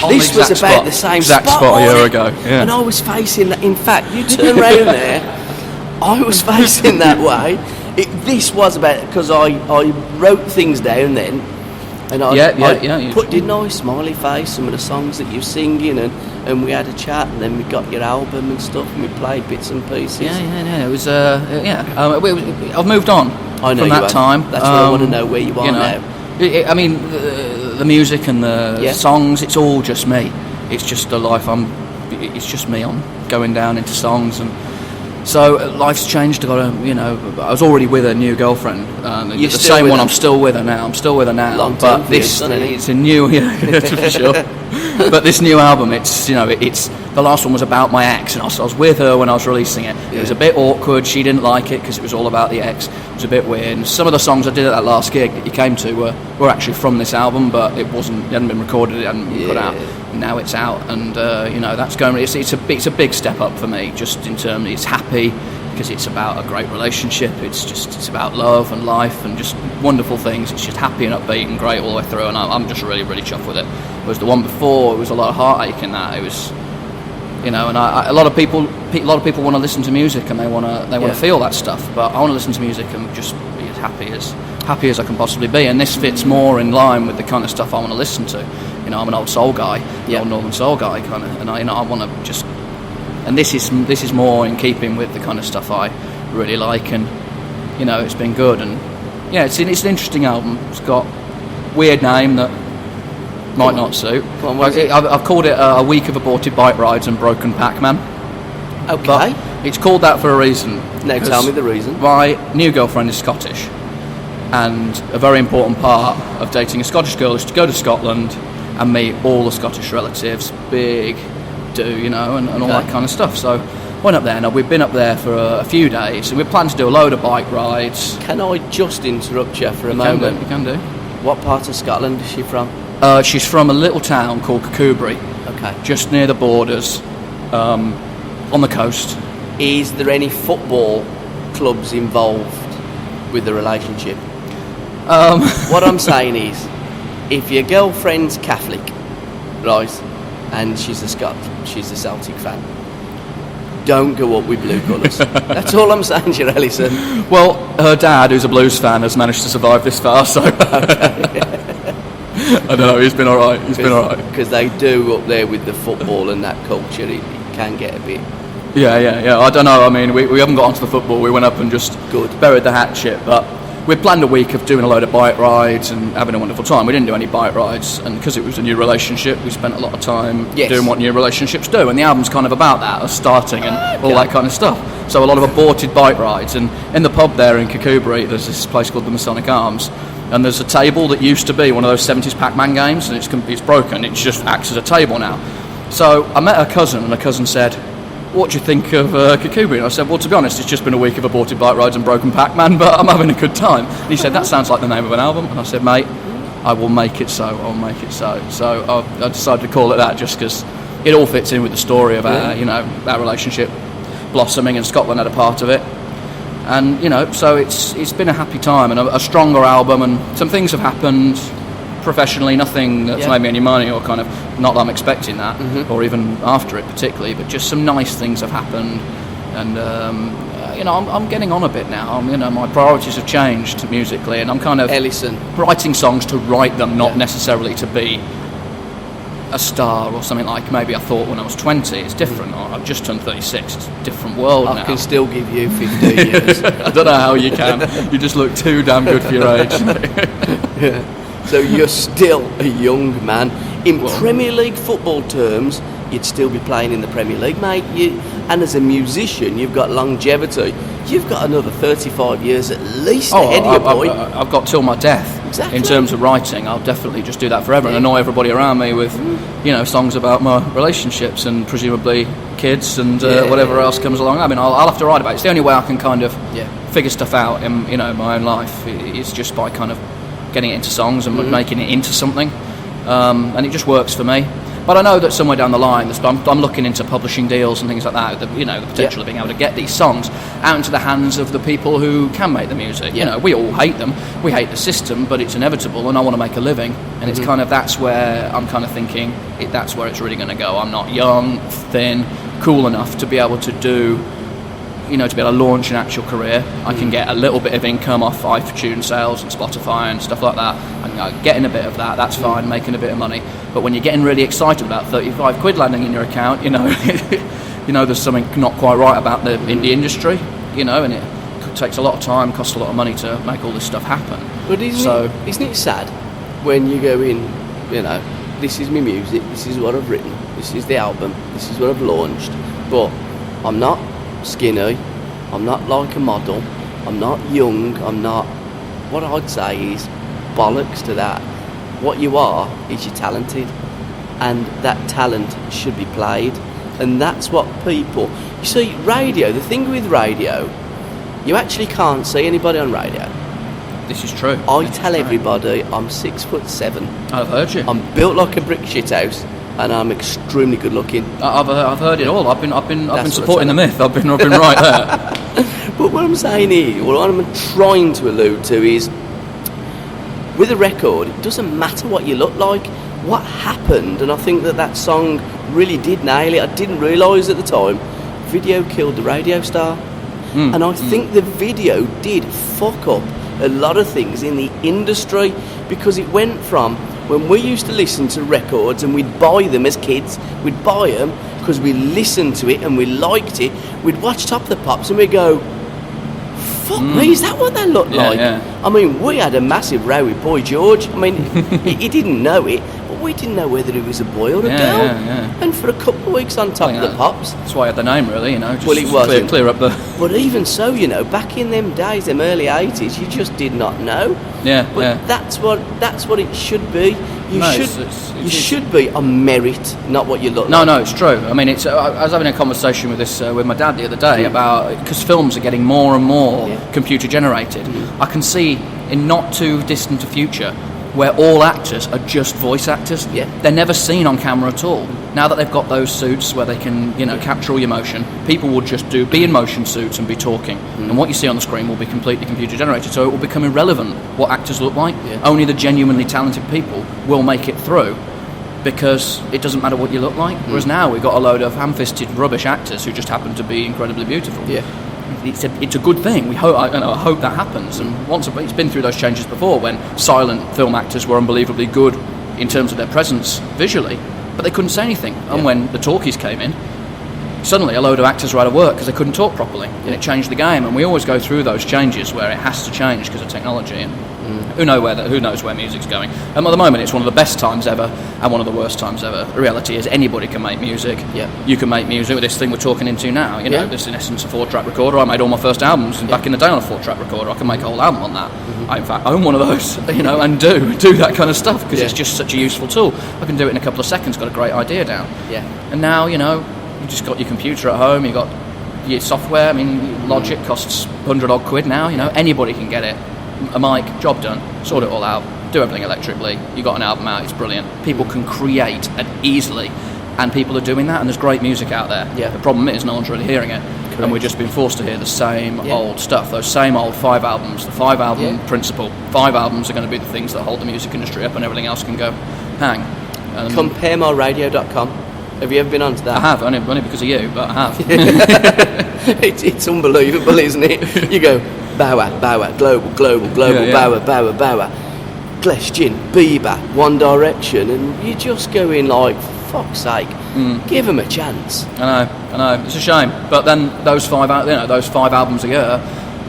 This was about the same exact spot a year ago. Yeah. And I was facing that. In fact, you turn around there. I was facing that way. This was about because I wrote things down then. And I put, didn't I, Smiley Face, some of the songs that you're singing, and we had a chat, and then we got your album and stuff, and we played bits and pieces. Yeah. It was, I've moved on from that time. That's what I want to know, where you are now. I mean, the music and the songs, it's all just me. It's just the life it's just me. I'm going down into songs and So life's changed. I was already with a new girlfriend. You're the still same with one. her? I'm still with her now. Long-term But for you, this, isn't it? it's a new, for sure. But this new album, it's the last one was about my ex, and I was with her when I was releasing it. It was a bit awkward. She didn't like it because it was all about the ex. It was a bit weird. And some of the songs I did at that last gig that you came to were actually from this album, but it hadn't been recorded, it hadn't been put out. Now it's out, and that's going. It's a big step up for me, just in terms. It's happy because it's about a great relationship. It's about love and life and just wonderful things. It's just happy and upbeat and great all the way through, and I'm just really chuffed with it. Whereas the one before, it was a lot of heartache in that. It was, and a lot of people want to listen to music and they want to feel that stuff, but I want to listen to music and just be as happy as I can possibly be, and this fits more in line with the kind of stuff I want to listen to. I'm an old soul guy, old northern soul guy kind of, and I want to just, and this is more in keeping with the kind of stuff I really like, and it's been good, and it's an interesting album. It's got a weird name that might not suit. I've called it a week of aborted bike rides and broken Pac-Man. Okay. But it's called that for a reason. Now tell me the reason. My new girlfriend is Scottish, and a very important part of dating a Scottish girl is to go to Scotland and meet all the Scottish relatives, big do, and all that kind of stuff. So went up there. Now we've been up there for a few days, and we plan to do a load of bike rides. Can I just interrupt you for a moment? You can do. What part of Scotland is she from? She's from a little town called Kirkcudbright. Okay. Just near the borders, on the coast. Is there any football clubs involved with the relationship? What I'm saying is, if your girlfriend's Catholic, right, and she's a Celtic fan, don't go up with blue colours. That's all I'm saying to you, Elison. Well, her dad, who's a Blues fan, has managed to survive this far, so I don't know, he's been alright. Because they do up there with the football and that culture, it can get a bit... Yeah, I don't know, I mean, we haven't got onto the football, we went up and just buried the hatchet, but we planned a week of doing a load of bike rides and having a wonderful time. We didn't do any bike rides, and because it was a new relationship, we spent a lot of time doing what new relationships do, and the album's kind of about that, us starting and all that kind of stuff. So a lot of aborted bike rides, and in the pub there in Kirkcudbright, there's this place called the Masonic Arms, and there's a table that used to be one of those 70s Pac-Man games, and it's broken, it just acts as a table now. So I met her cousin, and her cousin said, "What do you think of Kirkcudbright?" And I said, "Well, to be honest, it's just been a week of aborted bike rides and broken Pac-Man, but I'm having a good time." And he said, "That sounds like the name of an album." And I said, "Mate, I will make it so. I'll make it so." So I decided to call it that just because it all fits in with the story of our relationship blossoming, and Scotland had a part of it. And so it's been a happy time and a stronger album, and some things have happened professionally, nothing that's made me any money, or kind of, not that I'm expecting that, or even after it particularly, but just some nice things have happened, and I'm getting on a bit now. My priorities have changed musically, and I'm kind of writing songs to write them, not necessarily to be a star or something like maybe I thought when I was 20. It's different. I've just turned 36. It's a different world now. I can still give you 15 years. I don't know how you can. You just look too damn good for your age. So you're still a young man. In Premier League football terms, you'd still be playing in the Premier League, mate. And as a musician, you've got longevity. You've got another 35 years at least ahead of you, boy. I've got till my death. Exactly. In terms of writing, I'll definitely just do that forever and annoy everybody around me with, songs about my relationships and presumably kids and whatever else comes along. I mean, I'll have to write about it. It's the only way I can kind of figure stuff out in my own life. It's just by kind of getting it into songs and making it into something, and it just works for me. But I know that somewhere down the line, I'm looking into publishing deals and things like that. The potential of being able to get these songs out into the hands of the people who can make the music. We all hate them. We hate the system, but it's inevitable, and I want to make a living. And it's kind of, that's where I'm kind of thinking that's where it's really going to go. I'm not young, thin, cool enough to be able to do, to be able to launch an actual career. I can get a little bit of income off iTunes sales and Spotify and stuff like that. I'm getting a bit of that, that's fine, making a bit of money. But when you're getting really excited about 35 quid landing in your account, there's something not quite right about the indie industry, and it takes a lot of time, costs a lot of money to make all this stuff happen. But isn't it sad when you go in, this is my music, this is what I've written, this is the album, this is what I've launched, but I'm not skinny, I'm not like a model. I'm not young. I'm not. What I'd say is bollocks to that. What you are is you're talented, and that talent should be played. And that's what people... You see, radio, the thing with radio, you actually can't see anybody on radio. This is true. I tell everybody I'm 6'7". I've heard you. I'm built like a brick shithouse, and I'm extremely good looking. I've heard it all. I've been supporting the myth. I've been right there. But what I'm saying here, what I'm trying to allude to is, with a record, it doesn't matter what you look like. What happened, and I think that song really did nail it. I didn't realise at the time, video killed the radio star. And I think the video did fuck up a lot of things in the industry, because it went from when we used to listen to records and we'd buy them as kids, we'd buy them because we listened to it and we liked it, we'd watch Top of the Pops and we'd go, fuck me, is that what they look like? Yeah. I mean, we had a massive row with Boy George. I mean, he didn't know it, but we didn't know whether he was a boy or a girl. Yeah. And for a couple of weeks on Top of the Pops... That's why I had the name, really, just well, it wasn't. Clear up the... But even so, back in them days, them early 80s, you just did not know. But that's what it should be. You should be on merit, not what you look like. No, it's true. I mean, it's. I was having a conversation with my dad the other day about, because films are getting more and more computer generated. I can see in not too distant a future where all actors are just voice actors. They're never seen on camera at all. Now that they've got those suits where they can, capture all your motion, people will just be in motion suits and be talking. And what you see on the screen will be completely computer generated, so it will become irrelevant what actors look like. Only the genuinely talented people will make it through, because it doesn't matter what you look like. Whereas now we've got a load of ham-fisted rubbish actors who just happen to be incredibly beautiful. It's a good thing. I hope that happens. And it's been through those changes before, when silent film actors were unbelievably good in terms of their presence visually, but they couldn't say anything. And when the talkies came in, suddenly a load of actors were out of work because they couldn't talk properly, and it changed the game. And we always go through those changes where it has to change because of technology. And who knows where music's going. And at the moment, it's one of the best times ever and one of the worst times ever. The reality is anybody can make music. You can make music with this thing we're talking into now. This is in essence a 4-track recorder. I made all my first albums back in the day on a 4-track recorder. I can make a whole album on that. I in fact own one of those, and do that kind of stuff, because it's just such a useful tool. I can do it in a couple of seconds, got a great idea down. And now, you just got your computer at home, you got your software. I mean, Logic costs 100 odd quid now, anybody can get it. A mic, job done, sort it all out, do everything electrically, you got an album out, it's brilliant. People can create easily, and people are doing that, and there's great music out there. The problem is no one's really hearing it. Correct. And we're just being forced to hear the same old stuff, those same old 5 albums, the 5 album principle. 5 albums are going to be the things that hold the music industry up, and everything else can go hang. CompareMyRadio.com. Have you ever been onto that? I have, only because of you, but I have. It's unbelievable, isn't it? You go, Bower, global, Bower, Glestin, Bieber, One Direction, and you just go in like, fuck's sake, give them a chance. I know, it's a shame. But then those 5 albums a year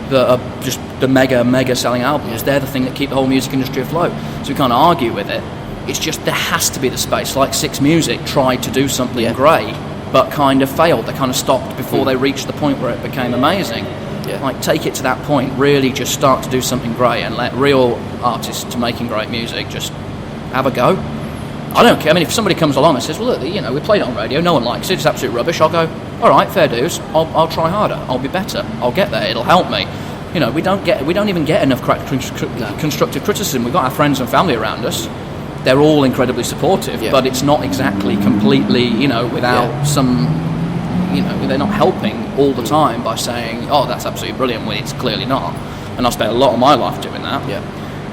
that are just the mega selling albums, they're the thing that keep the whole music industry afloat. So we can't argue with it. It's just there has to be the space. Like Six Music tried to do something great, but kind of failed. They kind of stopped before they reached the point where it became amazing. Like, take it to that point, really just start to do something great, and let real artists to making great music just have a go. I don't care. I mean, if somebody comes along and says, well, look, we played it on radio, no one likes it, it's absolute rubbish, I'll go, all right, fair dues, I'll try harder, I'll be better, I'll get there, it'll help me. We don't even get enough constructive criticism. We've got our friends and family around us. They're all incredibly supportive, but it's not exactly completely, without some, they're not helping all the time by saying, oh, that's absolutely brilliant, well, it's clearly not. And I spent a lot of my life doing that.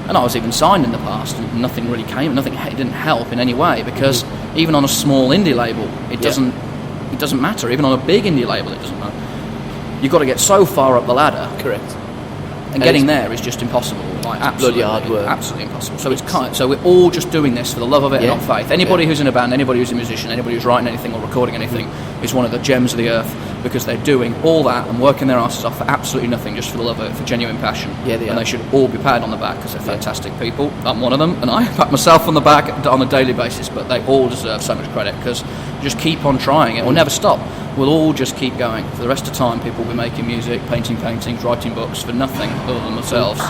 And I was even signed in the past, and nothing really came, it didn't help in any way, because even on a small indie label, it doesn't matter. Even on a big indie label, it doesn't matter. You've got to get so far up the ladder. Correct. And getting there is just impossible. Like, absolutely hard work. Absolutely impossible. So we're all just doing this for the love of it and on faith. Anybody who's in a band, anybody who's a musician, anybody who's writing anything or recording anything is one of the gems of the earth, because they're doing all that and working their asses off for absolutely nothing, just for the love of it, for genuine passion. And they should all be patted on the back, because they're fantastic people. I'm one of them, and I pat myself on the back on a daily basis, but they all deserve so much credit, because just keep on trying. It will never stop. we'll all just keep going. For the rest of the time, people will be making music, painting paintings, writing books for nothing other than themselves.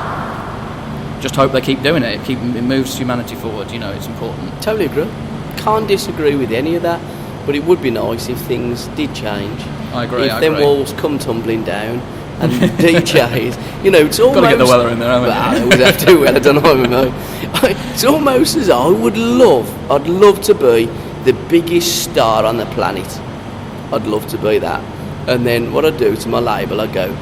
Just hope they keep doing it. It moves humanity forward. You know, it's important. Totally agree. Can't disagree with any of that. But it would be nice if things did change. I agree. If them walls come tumbling down and DJs, you know, it's almost... Got to get the weather in there, haven't you? We'd have to. Well, I don't know. It's almost as I'd love to be the biggest star on the planet. I'd love to be that. And then what I'd do to my label, I'd go,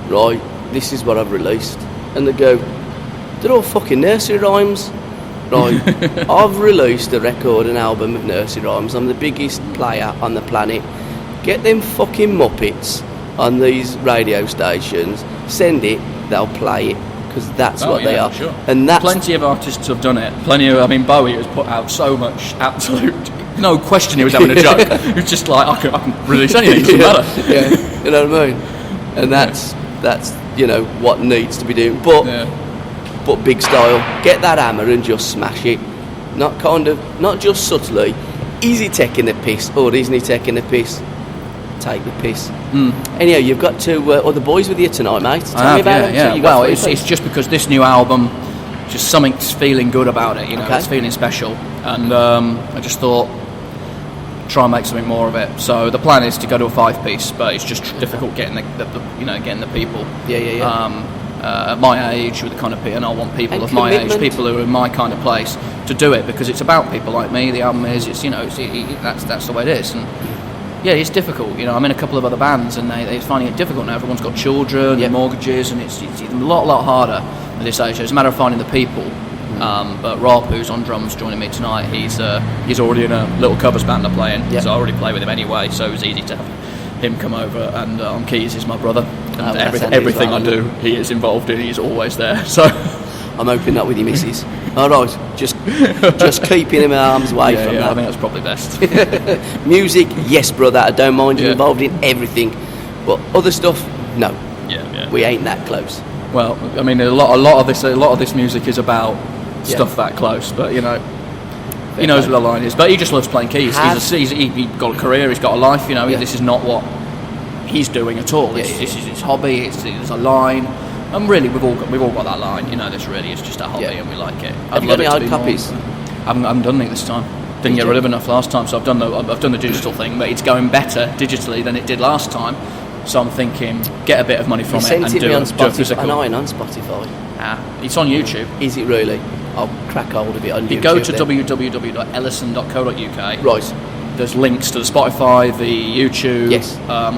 right, this is what I've released. And they'd go, they're all fucking nursery rhymes. Right, I've released a record, an album of nursery rhymes. I'm the biggest player on the planet. Get them fucking Muppets on these radio stations, send it, they'll play it, because that's what they are. Sure. And that's plenty of artists have done it. Bowie has put out so much absolute, no question he was having a joke. He was just like, I can release anything, it doesn't matter. Yeah, you know what I mean? And that's you know, what needs to be doing. But big style, get that hammer and just smash it. Not just subtly. Is he taking the piss or isn't he taking the piss? Take the piss. Anyhow, you've got two other boys with you tonight, mate. Tell me about them. Yeah. Well, it's just because this new album, just something's feeling good about it. You know, It's feeling special, and I just thought, try and make something more of it. So the plan is to go to a 5-piece, but it's just difficult getting getting the people. At my age, with the kind of people, and I want people of my age, people who are in my kind of place, to do it, because it's about people like me. The album is, that's the way it is, and it's difficult. You know, I'm in a couple of other bands, and they're finding it difficult now. Everyone's got children, and mortgages, and it's a lot harder at this age. So it's a matter of finding the people. But Rob, who's on drums joining me tonight, he's already in a little covers band I'm playing, so I already play with him anyway, so it was easy to have him come over. And on keys is my brother. And everything I do, he is involved in. He's always there. So I'm hoping that with your missus. All right, just keeping him arms away from that. I think that's probably best. Music, yes, brother. I don't mind you involved in everything, but other stuff, no. Yeah. We ain't that close. Well, I mean, a lot of this music is about stuff that close, but you know. He knows what the line is, but he just loves playing keys. He's got a career, he's got a life. You know, this is not what he's doing at all. This is his hobby. There's a line, and really, we've all got that line. You know, this really is just a hobby, and we like it. Have you got any hard copies? I haven't done it this time. Didn't get rid of enough last time, so I've done the digital thing, but it's going better digitally than it did last time. So I'm thinking, get a bit of money from it and do a physical. I know it on Spotify. It's on YouTube. Is it really? I'll crack hold of it on YouTube. You go to www.ellison.co.uk. Right. There's links to the Spotify, the YouTube,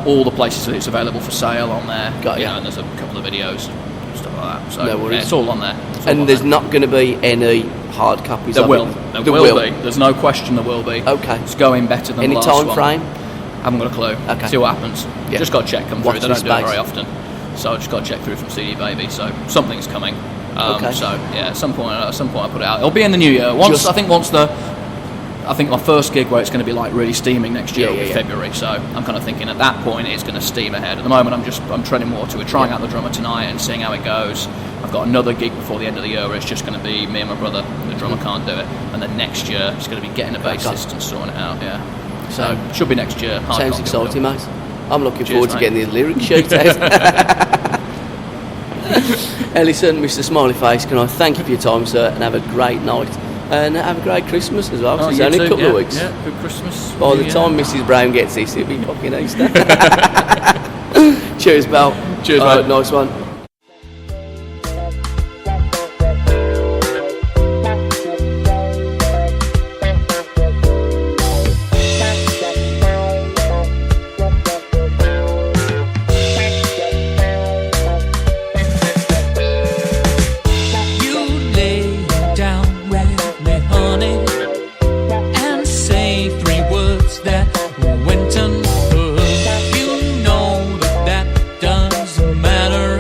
all the places that it's available for sale on there. Got you. And there's a couple of videos, stuff like that. So no worries. It's all on there. And there's not going to be any hard copies. There will. There will be. There's no question there will be. Okay. It's going better than any the last time frame? I haven't got a clue. Okay. See what happens. Yeah. Just got to check them through. They don't do it very often. So I just got to check through from CD Baby. So something's coming. So at some point I put it out. It'll be in the new year. I think my first gig where it's going to be like really steaming next year will be February. So I'm kind of thinking at that point it's going to steam ahead. At the moment I'm treading water. We're trying out the drummer tonight and seeing how it goes. I've got another gig before the end of the year where it's just going to be me and my brother. The drummer can't do it, and then next year it's going to be getting a bassist and sorting it out. Yeah. So it should be next year. Sounds exciting, mate. I'm looking forward to getting the lyric sheet out. Ellison, Mr. Smiley Face, can I thank you for your time, sir, and have a great night. And have a great Christmas as well, because it's only a couple of weeks. Yeah, good Christmas. By the time Mrs. Brown gets this, it'll be fucking Easter. Cheers, Belle. Cheers, mate. Nice one. Went unheard. You know that doesn't matter.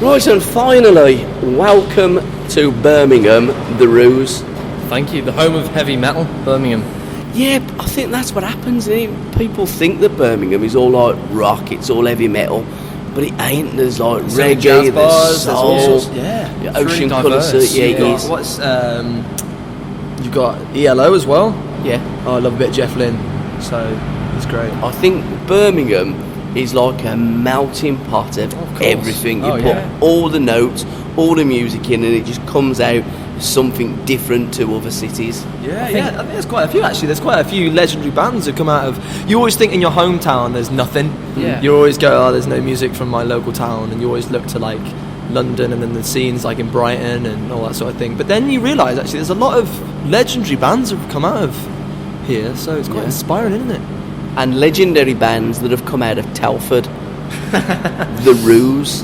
Right, and finally, welcome to Birmingham, the Rooz. Thank you. The home of heavy metal, Birmingham. Yeah, I think that's what happens. People think that Birmingham is all like rock, it's all heavy metal, but it ain't. There's like reggae, there's soul, ocean colour. It is. What's you've got ELO as well. Yeah, I love a bit of Jeff Lynne, so it's great. I think Birmingham is like a melting pot of everything. You put all the notes, all the music in, and it just comes out something different to other cities. I think there's quite a few actually. There's quite a few legendary bands that come out of. You always think in your hometown there's nothing. Yeah. You always go, oh, there's no music from my local town, and you always look to like London and then the scenes like in Brighton and all that sort of thing. But then you realise actually there's a lot of legendary bands that have come out of here, so it's quite inspiring, isn't it? And legendary bands that have come out of Telford, the Rooz.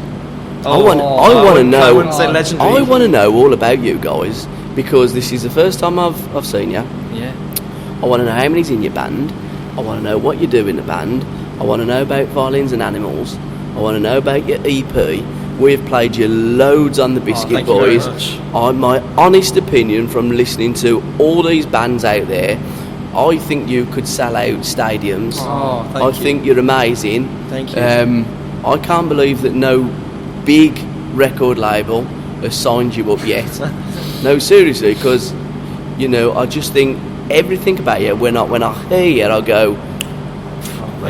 I want to know. I wouldn't say legendary. I want to know all about you guys because this is the first time I've seen you. Yeah. I want to know how many's in your band. I want to know what you do in the band. I want to know about Violins and Animals. I want to know about your EP. We've played you loads on the Biscuit Boys. My honest opinion from listening to all these bands out there, I think you could sell out stadiums. I think you're amazing. Thank you. I can't believe that no big record label has signed you up yet. No, seriously, because I just think everything about you. When I hear you, I go,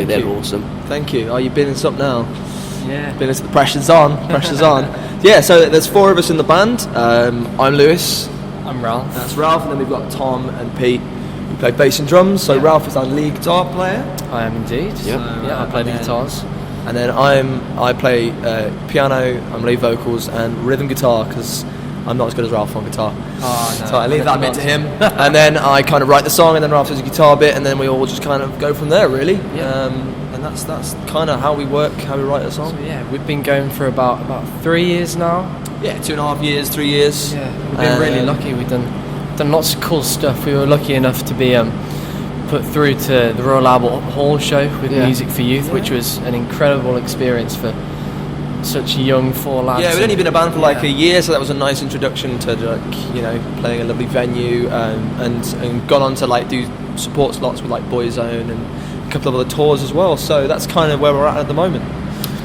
they're awesome. Thank you. You're building this up now. Yeah. The pressure's on. Yeah. So there's 4 of us in the band. I'm Lewis. I'm Ralph. That's Ralph, and then we've got Tom and Pete. We play bass and drums. So Ralph is our lead guitar player. I am indeed. Yep. I play the guitars. And then I play piano, I'm lead vocals and rhythm guitar because I'm not as good as Ralph on guitar. Oh, no. So I leave that bit to him. And then I kind of write the song, and then Ralph does the guitar bit, and then we all just kind of go from there, really. Yeah. And that's kind of how we work, how we write a song. So, yeah, we've been going for about 3 years now. Yeah, 2.5 years, 3 years. Yeah, we've been really lucky. We've done lots of cool stuff. We were lucky enough to be put through to the Royal Albert Hall show with Music for Youth, which was an incredible experience for such young 4 lads. Yeah, we'd only been a band for like a year, so that was a nice introduction to playing a lovely venue, and gone on to like do support slots with like Boyzone and a couple of other tours as well. So that's kind of where we're at the moment.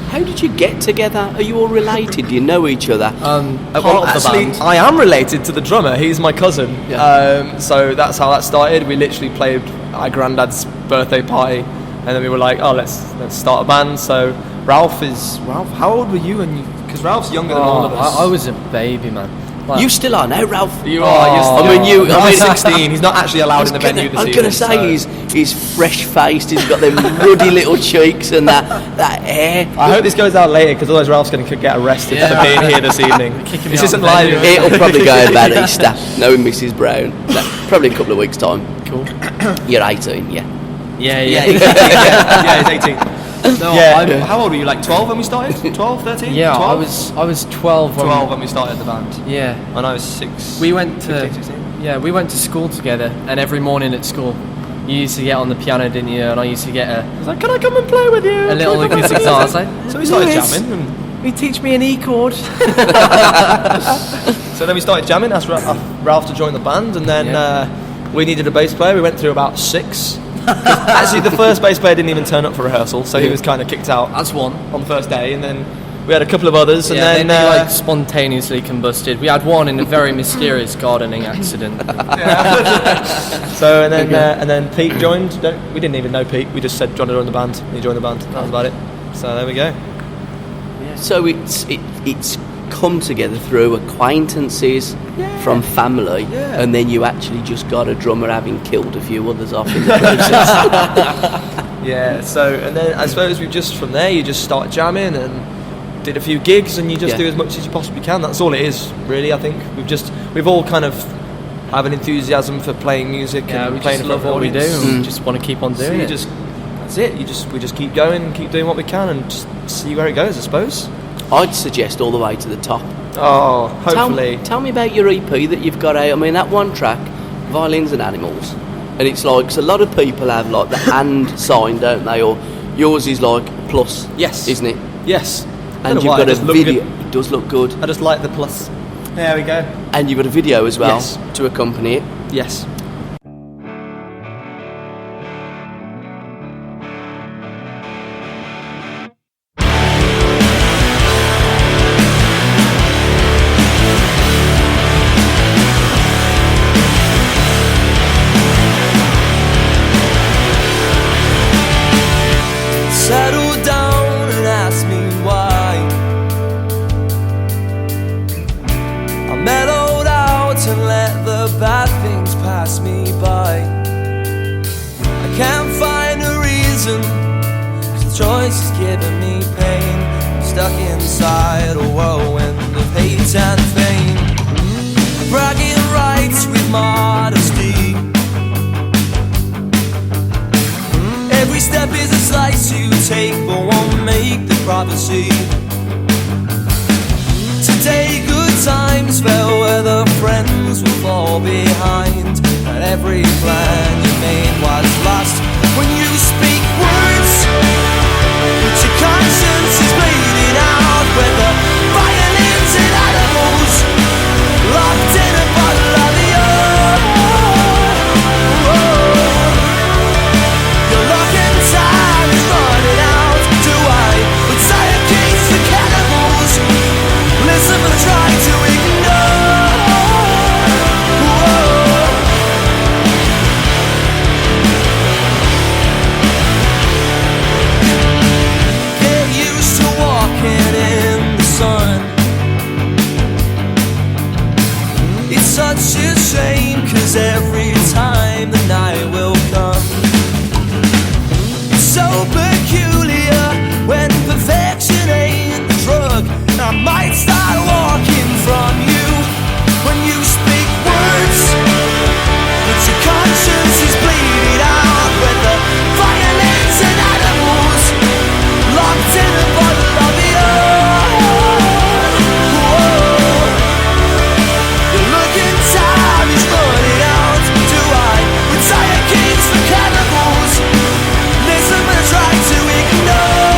How did you get together? Are you all related? Do you know each other? Well, actually, I am related to the drummer. He's my cousin. Yeah. So that's how that started. We literally played our granddad's birthday party, and then we were like, oh, let's start a band. So Ralph, how old were you? Because Ralph's younger than all of us. I was a baby, man. You still are now, Ralph. You are. He's 16. He's not actually allowed in the venue this evening. I was going to say he's fresh-faced. He's got them ruddy little cheeks and that hair. I hope this goes out later because otherwise Ralph's going to get arrested for being here this evening. This isn't live. It'll probably go about Easter, knowing Mrs. Brown. Probably a couple of weeks' time. Cool. You're 18, yeah. Yeah. Yeah, he's 18. No, how old were you? Like 12 when we started? 12, 13? Yeah, 12? I was 12 when we started the band. Yeah. And I was 6. We went to 15, 16. Yeah, we went to school together, and every morning at school, you used to get on the piano, didn't you? And I used to get I was like, can I come and play with you? a little acoustic guitar. I was like, so we started jamming. And you teach me an E chord. So then we started jamming, asked Ralph to join the band, and then we needed a bass player. We went through about 6. Actually, the first bass player didn't even turn up for rehearsal, so he was kind of kicked out. That's one. On the first day, and then we had a couple of others, and then they like spontaneously combusted. We had one in a very mysterious gardening accident. So and then Pete joined. We didn't even know Pete. We just said, "Do you want to join the band?" And he joined the band. That was about it. So there we go. Yeah. So it's come together through acquaintances from family, and then you actually just got a drummer having killed a few others off in the process. Yeah. So and then I suppose you just start jamming and did a few gigs, and you just do as much as you possibly can. That's all it is, really. I think we've all kind of have an enthusiasm for playing music and we playing just love what we do, and we just want to keep on doing it. That's it. We just keep going and keep doing what we can, and just see where it goes, I suppose. I'd suggest all the way to the top. Oh, hopefully. Tell me about your EP that you've got out. I mean, that one track, Violins and Animals, and it's like, cause a lot of people have like the hand sign, don't they? Or yours is like plus, yes, isn't it? Yes. And you've got a video. It does look good. I just like the plus. There we go. And you've got a video as well Yes. to accompany it. Yes. Settle down and ask me why. I mellowed out and let the bad things pass me by. I can't find a reason, 'cause the choice is giving me pain. I'm stuck inside a whirlwind of hate and fame. Bragging rights with modesty. Every step is a slice you take, but won't make the prophecy. Today good times fell where the friends will fall behind, and every plan you made was lost when you speak words, but your conscience is bleeding out with the violins and animals locked in a bottle of the time is running out. Do I would say against the cannibals? Listen, but try to ignore. Get used to walking in the sun. It's such a shame, 'cause every time the night will come, so peculiar when perfection ain't the drug. I might start walking from you when you speak words, but your conscience is bleeding out with the violins and animals locked in a bottle of the You're looking time is running out. Do I retire kings for cannibals? Listen, but I try to ignore.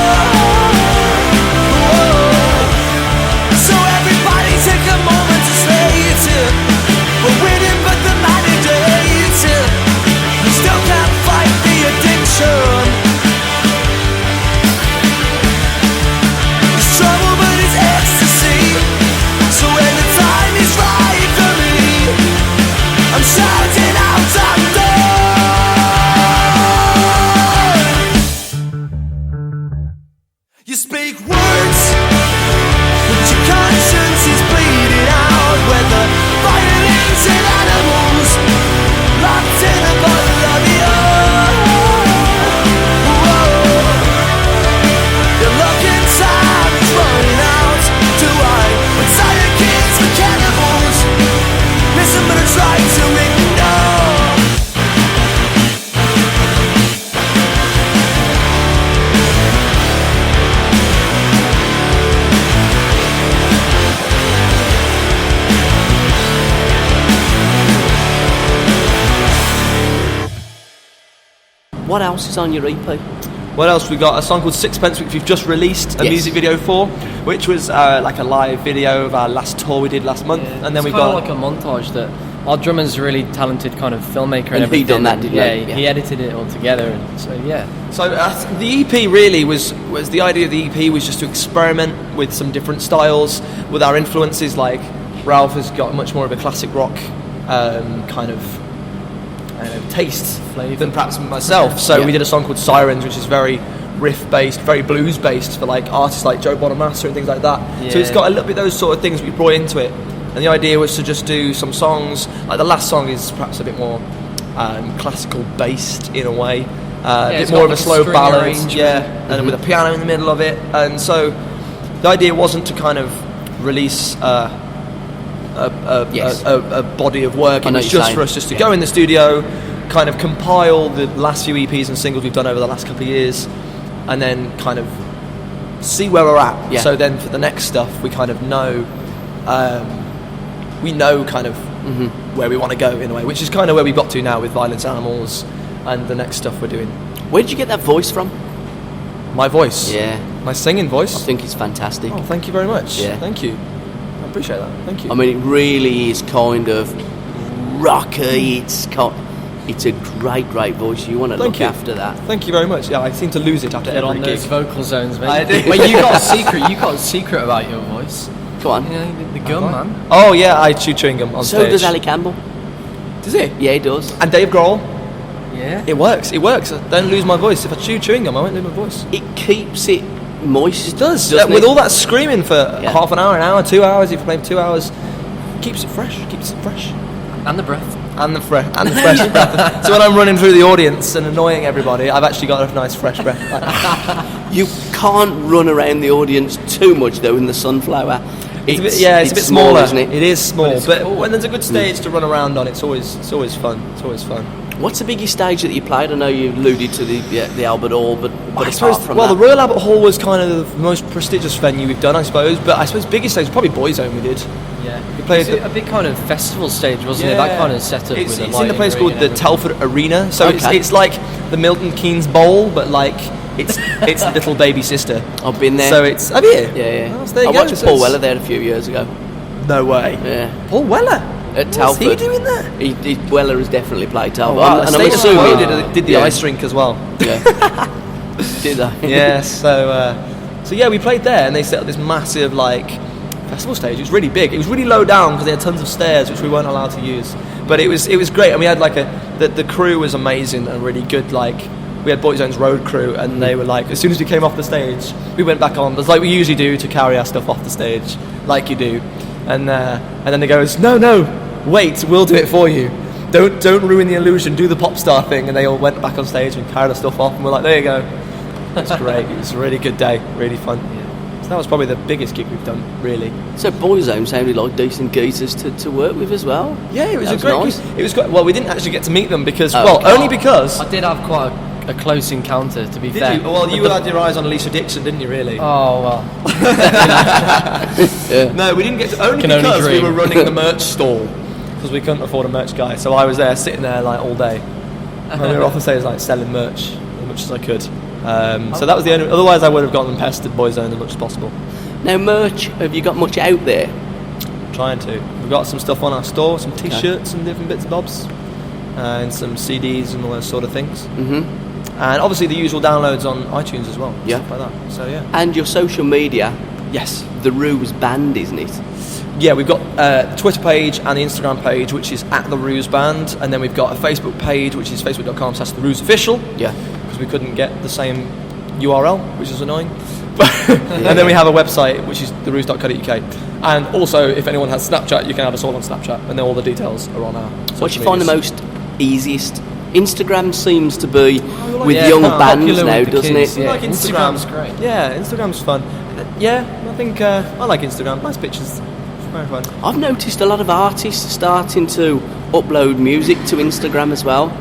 So everybody take a moment to say it. We're winning, but the manager hates it. We still can't fight the addiction. It's trouble, but it's ecstasy. So when the time is right for me, I'm shouting out, I'm done. You speak words, but your conscience is bleeding out with the violins and animals locked in a bottle of the You're looking time is running out. Do I retire kids for cannibals? Listen, but I try to ignore. What else is on your EP? What else we got? A song called Sixpence, which we've just released a music video for, which was like a live video of our last tour we did last month. Yeah, and then we got got like a montage that our drummer's a really talented kind of filmmaker and everything. he done that, didn't he? He edited it all together, and so yeah. So the EP really was the idea of the EP was just to experiment with some different styles with our influences. Like Ralph has got much more of a classic rock kind of taste Flavour. than perhaps myself. So we did a song called Sirens, which is very riff based, very blues based for like artists like Joe Bonamassa and things like that. So it's got a little bit of those sort of things we brought into it. And the idea was to just do some songs, like the last song is perhaps a bit more classical based in a way, a bit more of a slow ballad, and with a piano in the middle of it. And so the idea wasn't to kind of release a body of work. It was just for us just to go in the studio, kind of compile the last few EPs and singles we've done over the last couple of years, and then kind of see where we're at. So then for the next stuff, we kind of know. We know kind of where we want to go in a way, which is kind of where we've got to now with Violence Animals and the next stuff we're doing. Where did you get that voice from? My voice? Yeah. My singing voice? I think it's fantastic. Oh, thank you very much. Yeah. Thank you. I appreciate that. Thank you. I mean, it really is kind of rocky. It's a great voice. You want to look after that. Thank you very much. Yeah, I seem to lose it after Get every on gig. those vocal zones, mate. I do. Wait, you got a secret. You got a secret about your voice. Go on. You know, the gum, man. Oh yeah, I chew chewing gum on So stage. does Ali Campbell. Does he? Yeah, he does. And Dave Grohl. Yeah. It works. I don't lose my voice. If I chew chewing gum, I won't lose my voice. It keeps it moist. It does. doesn't With it? all that screaming for half an hour, 2 hours. If you play 2 hours, keeps it fresh. And the breath. And the fresh breath. So when I'm running through the audience and annoying everybody, I've actually got a nice fresh breath. You can't run around the audience too much though in the Sunflower. It's a bit smaller, isn't it? It is small, but cool. when there's a good stage to run around on, it's always fun. It's always fun. What's the biggest stage that you played? I know you alluded to the Albert Hall, but I apart suppose, from the that, Royal Albert Hall was kind of the most prestigious venue we've done, I suppose. But I suppose biggest stage was probably Boyzone we did. Yeah. We played a big kind of festival stage, wasn't it? That kind of setup It's with in a place called the Telford Arena, so Okay. it's like the Milton Keynes Bowl, but like it's little baby sister. I've been there. So it's have you? Yeah. Oh, so there you I go. watched So Paul it's- Weller there a few years ago. No way. Yeah. Paul Weller. At What's Telford. he doing there? Weller has definitely played Telford. Wow, and I'm Status assuming Quo did the Yeah. ice rink as well. Yeah. Did they? Yeah, so yeah, we played there, and they set up this massive like festival stage. It was really big. It was really low down because they had tons of stairs which we weren't allowed to use. But it was great, and we had like the crew was amazing and really good. Like we had Boyzone's road crew, and they were like, as soon as we came off the stage, we went back on, just like we usually do to carry our stuff off the stage, like you do. And then they goes, no, wait, we'll do it for you. Don't ruin the illusion. Do the pop star thing. And they all went back on stage and carried our stuff off, and we're like, there you go. That's great. It was a really good day, really fun. So that was probably the biggest gig we've done, really. So Boyzone sounded like decent geezers to work with as well. Yeah, it was That a great nice. gig. It was great. Well, we didn't actually get to meet them because, okay. only because. I did have quite a close encounter, to be Did fair. you? Well, you had your eyes on Lisa Dixon, didn't you? Really? Oh well. No, we didn't get to, only Can only because we dream. were running the merch stall because we couldn't afford a merch guy. So I was there sitting there like all day. And we were off the stage like selling merch as much as I could. So that was the only. Otherwise, I would have gotten pestered Boyzone as much as possible. Now merch, have you got much out there? Trying to. We've got some stuff on our store, some T-shirts and different bits and bobs, and some CDs and all those sort of things. Mm-hmm. And obviously the usual downloads on iTunes as well. Yeah. Stuff like that. So yeah. And your social media, Yes. the Rooz Band, isn't it? Yeah, we've got the Twitter page and the Instagram page, which is @the Rooz Band, and then we've got a Facebook page, which is facebook.com/the Rooz Official. Yeah. Because we couldn't get the same URL, which is annoying. And then we have a website, which is therooz.co.uk. And also, if anyone has Snapchat, you can add us all on Snapchat, and then all the details are on our. What do you find the most easiest? Instagram seems to be with Yeah, young quite bands popular now, with the doesn't kids, it? yeah. like Instagram. Instagram's great. Yeah, Instagram's fun. Yeah, I think I like Instagram. Nice pictures. Very fun. I've noticed a lot of artists starting to upload music to Instagram as well.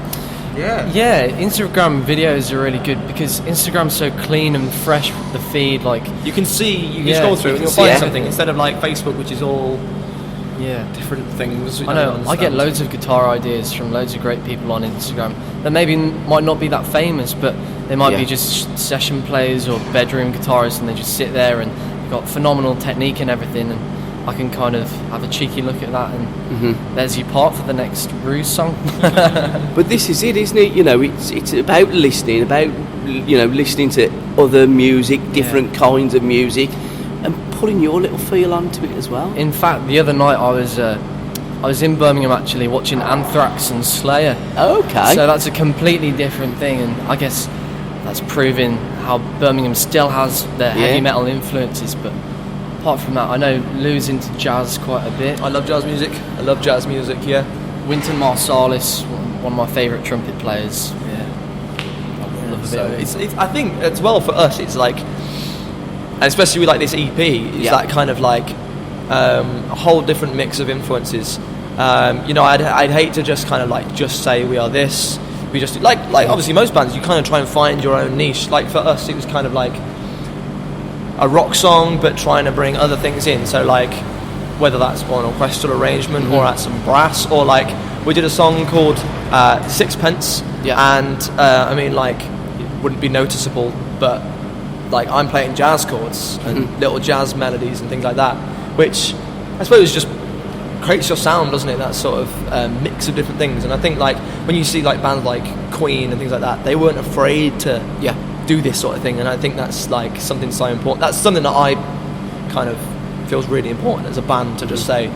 Yeah, Instagram videos are really good because Instagram's so clean and fresh. The feed, like, You can see, you can Yeah, scroll through you and can you'll see find everything. something instead of like Facebook, which is all yeah. different things. I know. I get loads of guitar ideas from loads of great people on Instagram that maybe might not be that famous, but they might Yeah. be just session players or bedroom guitarists, and they just sit there and they've got phenomenal technique and everything. And I can kind of have a cheeky look at that, and there's your part for the next Rooz song. But this is it, isn't it? You know, it's about listening, listening to other music, different kinds of music, and putting your little feel onto it as well. In fact, the other night I was in Birmingham actually watching Anthrax and Slayer. Okay. So that's a completely different thing, and I guess that's proving how Birmingham still has their heavy metal influences. But apart from that, I know Lou's into jazz quite a bit. I love jazz music. I love jazz music. Yeah. Wynton Marsalis, one of my favourite trumpet players. Yeah. I love a bit So of it. it's I think as well for us, it's like, and especially with like this EP, it's Yeah. that kind of like a whole different mix of influences. I'd hate to just kind of like just say we are this. We just like obviously most bands, you kind of try and find your own niche. Like for us, it was kind of like a rock song, but trying to bring other things in. So like whether that's an orchestral arrangement or at some brass, or like we did a song called Sixpence, and I mean like it wouldn't be noticeable, but like I'm playing jazz chords and little jazz melodies and things like that, which I suppose just creates your sound, doesn't it? That sort of mix of different things. And I think like when you see like bands like Queen and things like that, they weren't afraid to do this sort of thing. And I think that's like something so important. That's something that I kind of feels really important as a band to just say,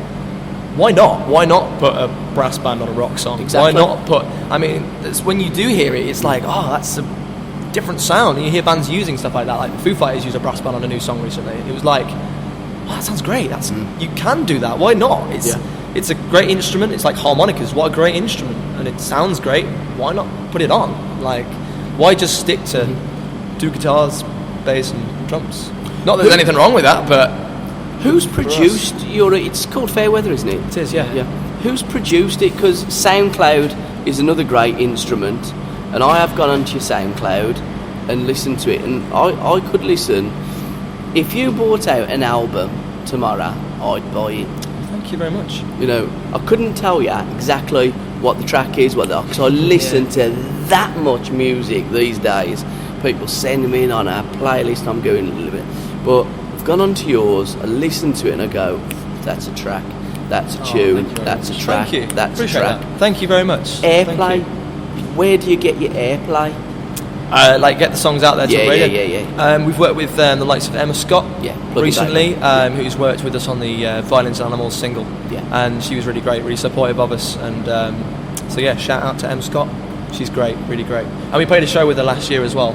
why not? Why not put a brass band on a rock song? Exactly. Why not put? I mean, when you do hear it, it's like, oh, that's a different sound. And you hear bands using stuff like that. Like Foo Fighters used a brass band on a new song recently. It was like, oh, that sounds great. That's you can do that. Why not? It's a great instrument. It's like harmonicas. What a great instrument, and it sounds great. Why not put it on? Like, why just stick to two guitars, bass, and drums? Not that there's anything wrong with that, but who's produced your? It's called Fairweather, isn't it? It is, yeah. Who's produced it? Because SoundCloud is another great instrument, and I have gone onto your SoundCloud and listened to it, and I could listen. If you brought out an album tomorrow, I'd buy it. Thank you very much. You know, I couldn't tell you exactly what the track is, because I listen to that much music these days. People send me in on a playlist, I'm going a little bit. But I've gone onto yours, I listen to it and I go, that's a track, that's a tune, that's a track, that's a track. That. Thank you very much. Airplay, where do you get your airplay? Like get the songs out there to the radio. Yeah. We've worked with the likes of Emma Scott recently, who's worked with us on the Violins and Animals single, and she was really great, really supportive of us, and so shout out to Emma Scott. She's great, really great. And we played a show with her last year as well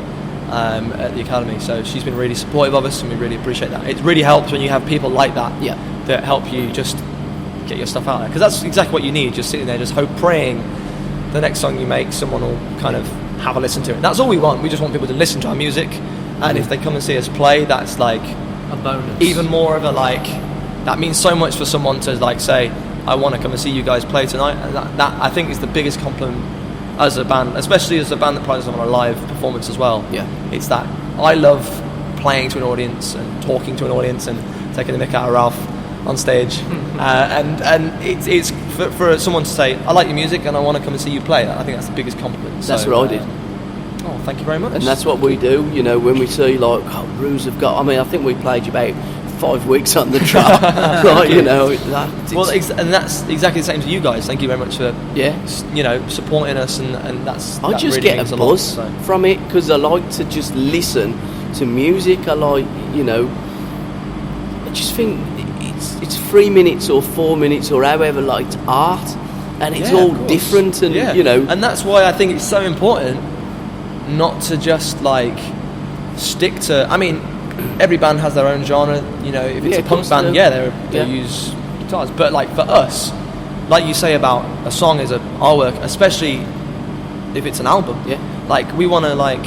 at the Academy, so she's been really supportive of us, and we really appreciate that. It really helps when you have people like that that help you just get your stuff out there, because that's exactly what you need, just sitting there, just praying the next song you make, someone will kind of have a listen to it. That's all we want. We just want people to listen to our music, and if they come and see us play, that's like a bonus. Even more of a like, that means so much for someone to like say, I want to come and see you guys play tonight. And that I think is the biggest compliment as a band, especially as a band that prides itself on a live performance as well. It's that I love playing to an audience and talking to an audience and taking the mick out of Ralph on stage, and it's for someone to say, I like your music and I want to come and see you play. I think that's the biggest compliment. That's what I did. Oh, thank you very much. And that's what we do, you know, when we see like, Rooz have got, I mean, I think we played you about 5 weeks on the trot, right? You know, and that's exactly the same to you guys. Thank you very much for you know, supporting us, and I just really get a buzz from it, because I like to just listen to music. I like, you know, I just think it's 3 minutes or 4 minutes or however, like, it's art, and it's all different, and you know, and that's why I think it's so important not to just like stick to. I mean, every band has their own genre. You know, if it's a punk band, they use guitars. But like for us, like you say about a song is our work, especially if it's an album. Like we want to like.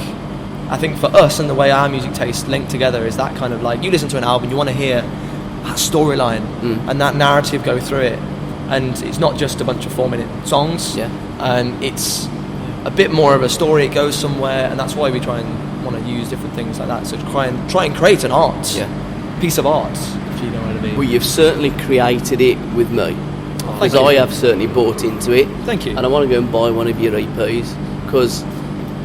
I think for us and the way our music tastes link together is that kind of like, you listen to an album, you want to hear that storyline and that narrative go through it, and it's not just a bunch of 4-minute songs. And it's a bit more of a story. It goes somewhere, and that's why we try and want to use different things like that. So to try and create an art, piece of art, if you know what I mean. Well, you've certainly created it with me, because I have certainly bought into it. Thank you. And I want to go and buy one of your EPs, because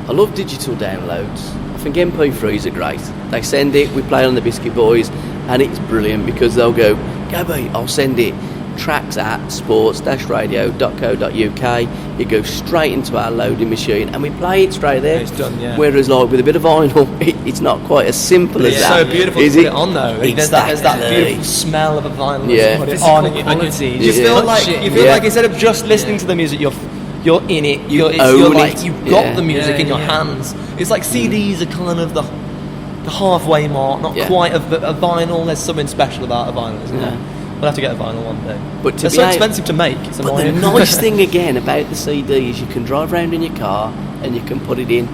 I love digital downloads. I think MP3s are great. They send it, we play on the Biscuit Boys, and it's brilliant, because they'll go, Gabby, I'll send it. Tracks at sports-radio.co.uk. It goes straight into our loading machine, and we play it straight there. It's done, Whereas, like with a bit of vinyl, it's not quite as simple as that. It's so beautiful to put it on though. There's that beautiful smell of a vinyl. Yeah. Put it on, and you feel like instead of just listening to the music, you're in it. You've got the music in your hands. It's like CDs are kind of the halfway mark, not quite a vinyl. There's something special about a vinyl, isn't there? We'll have to get a vinyl one day. But they're so expensive to make. It's annoying. The nice thing again about the CD is you can drive around in your car and you can put it in,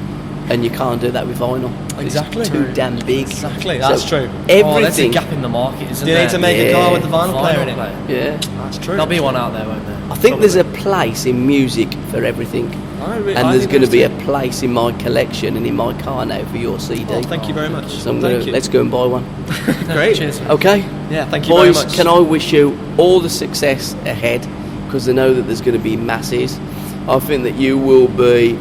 and you can't do that with vinyl. Exactly. It's too damn big. Exactly. That's true. Everything. There's a gap in the market, isn't there? You need to make a car with the vinyl player in it. Yeah. That's true. There'll be one out there, won't there? I think there's a place in music for everything. And there's going to be a place in my collection and in my car now for your CD. Oh, thank you very much. So let's go and buy one. Great. Cheers. Okay? Yeah, thank you Boys, very much. can I wish you all the success ahead, because I know that there's going to be masses. I think that you will be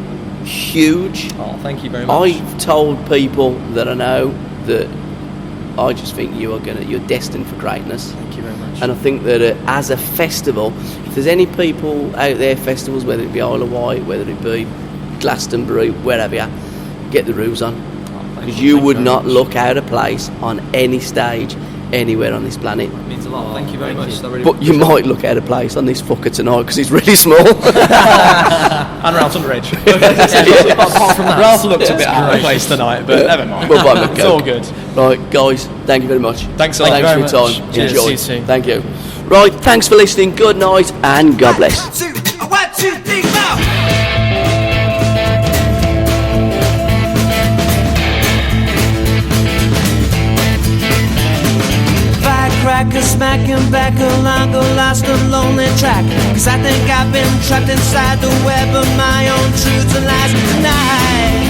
huge. Oh, thank you very much. I've told people that I know that I just think you're destined for greatness. Thank you very much. And I think that as a festival, if there's any people out there, festivals, whether it be Isle of Wight, whether it be Glastonbury, wherever you are, get the Rooz on. Because you would not look out of place on any stage anywhere on this planet. It means a lot. Thank you very much. But you might look out of place on this fucker tonight because he's really small. And Ralph's underage. Apart from that, Ralph looked a bit out of place tonight, but never mind. It's all good. Right, guys, thank you very much. Thanks a lot. Thanks for your time. Cheers. Enjoy. See you soon. Thank you. Right, thanks for listening. Good night and God bless. 1, 2, 3, now. Firecracker smacking back along a lost and lonely track. 'Cause I think I've been trapped inside the web of my own truths and lies tonight.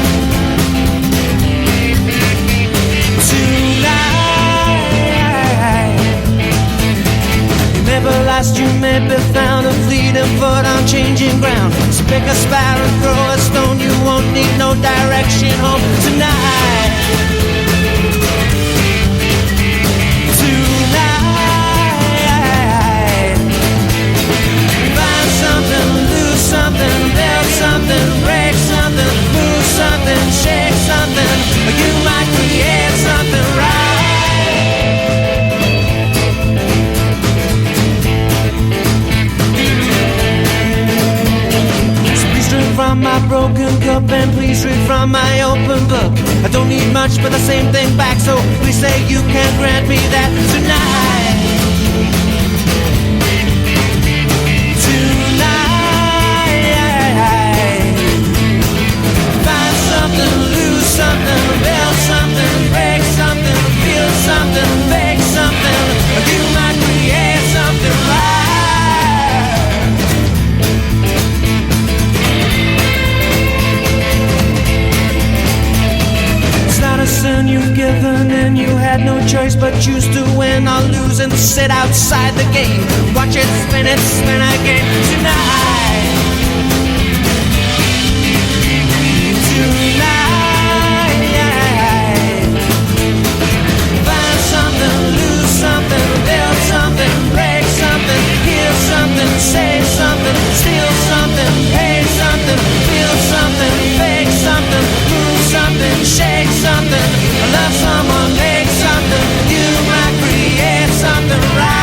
You may be lost, you may be found, a fleeting foot on changing ground. So pick a spire and throw a stone, you won't need no direction home tonight. Find something, lose something, build something, break something, move something, shake something, or you might create something right. So please drink from my broken cup and please read from my open book. I don't need much but the same thing back, so please say you can grant me that tonight. Find something, lose something, build something, break something, feel something, make something, or you might create something right. It's not a sin you've given and you had no choice but choose to win or lose and sit outside the game. Watch it spin again tonight. Find something, lose something, build something, break something, heal something, say something, steal something, pay something, feel something, fake something, move something, shake something, love someone, make something, you might create something right.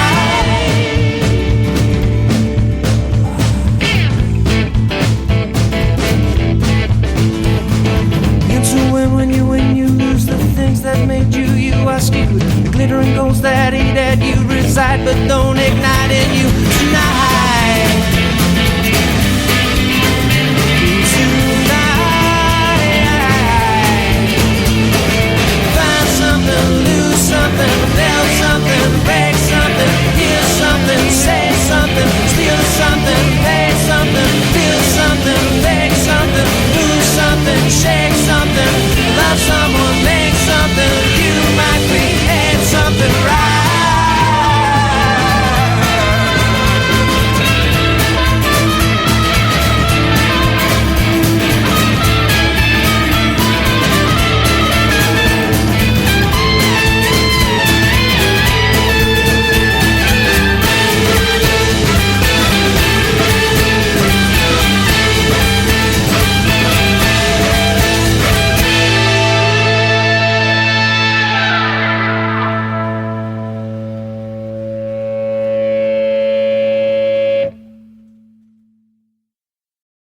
When you lose the things that made you are skewed. The glittering goals that eat at you reside but don't ignite in you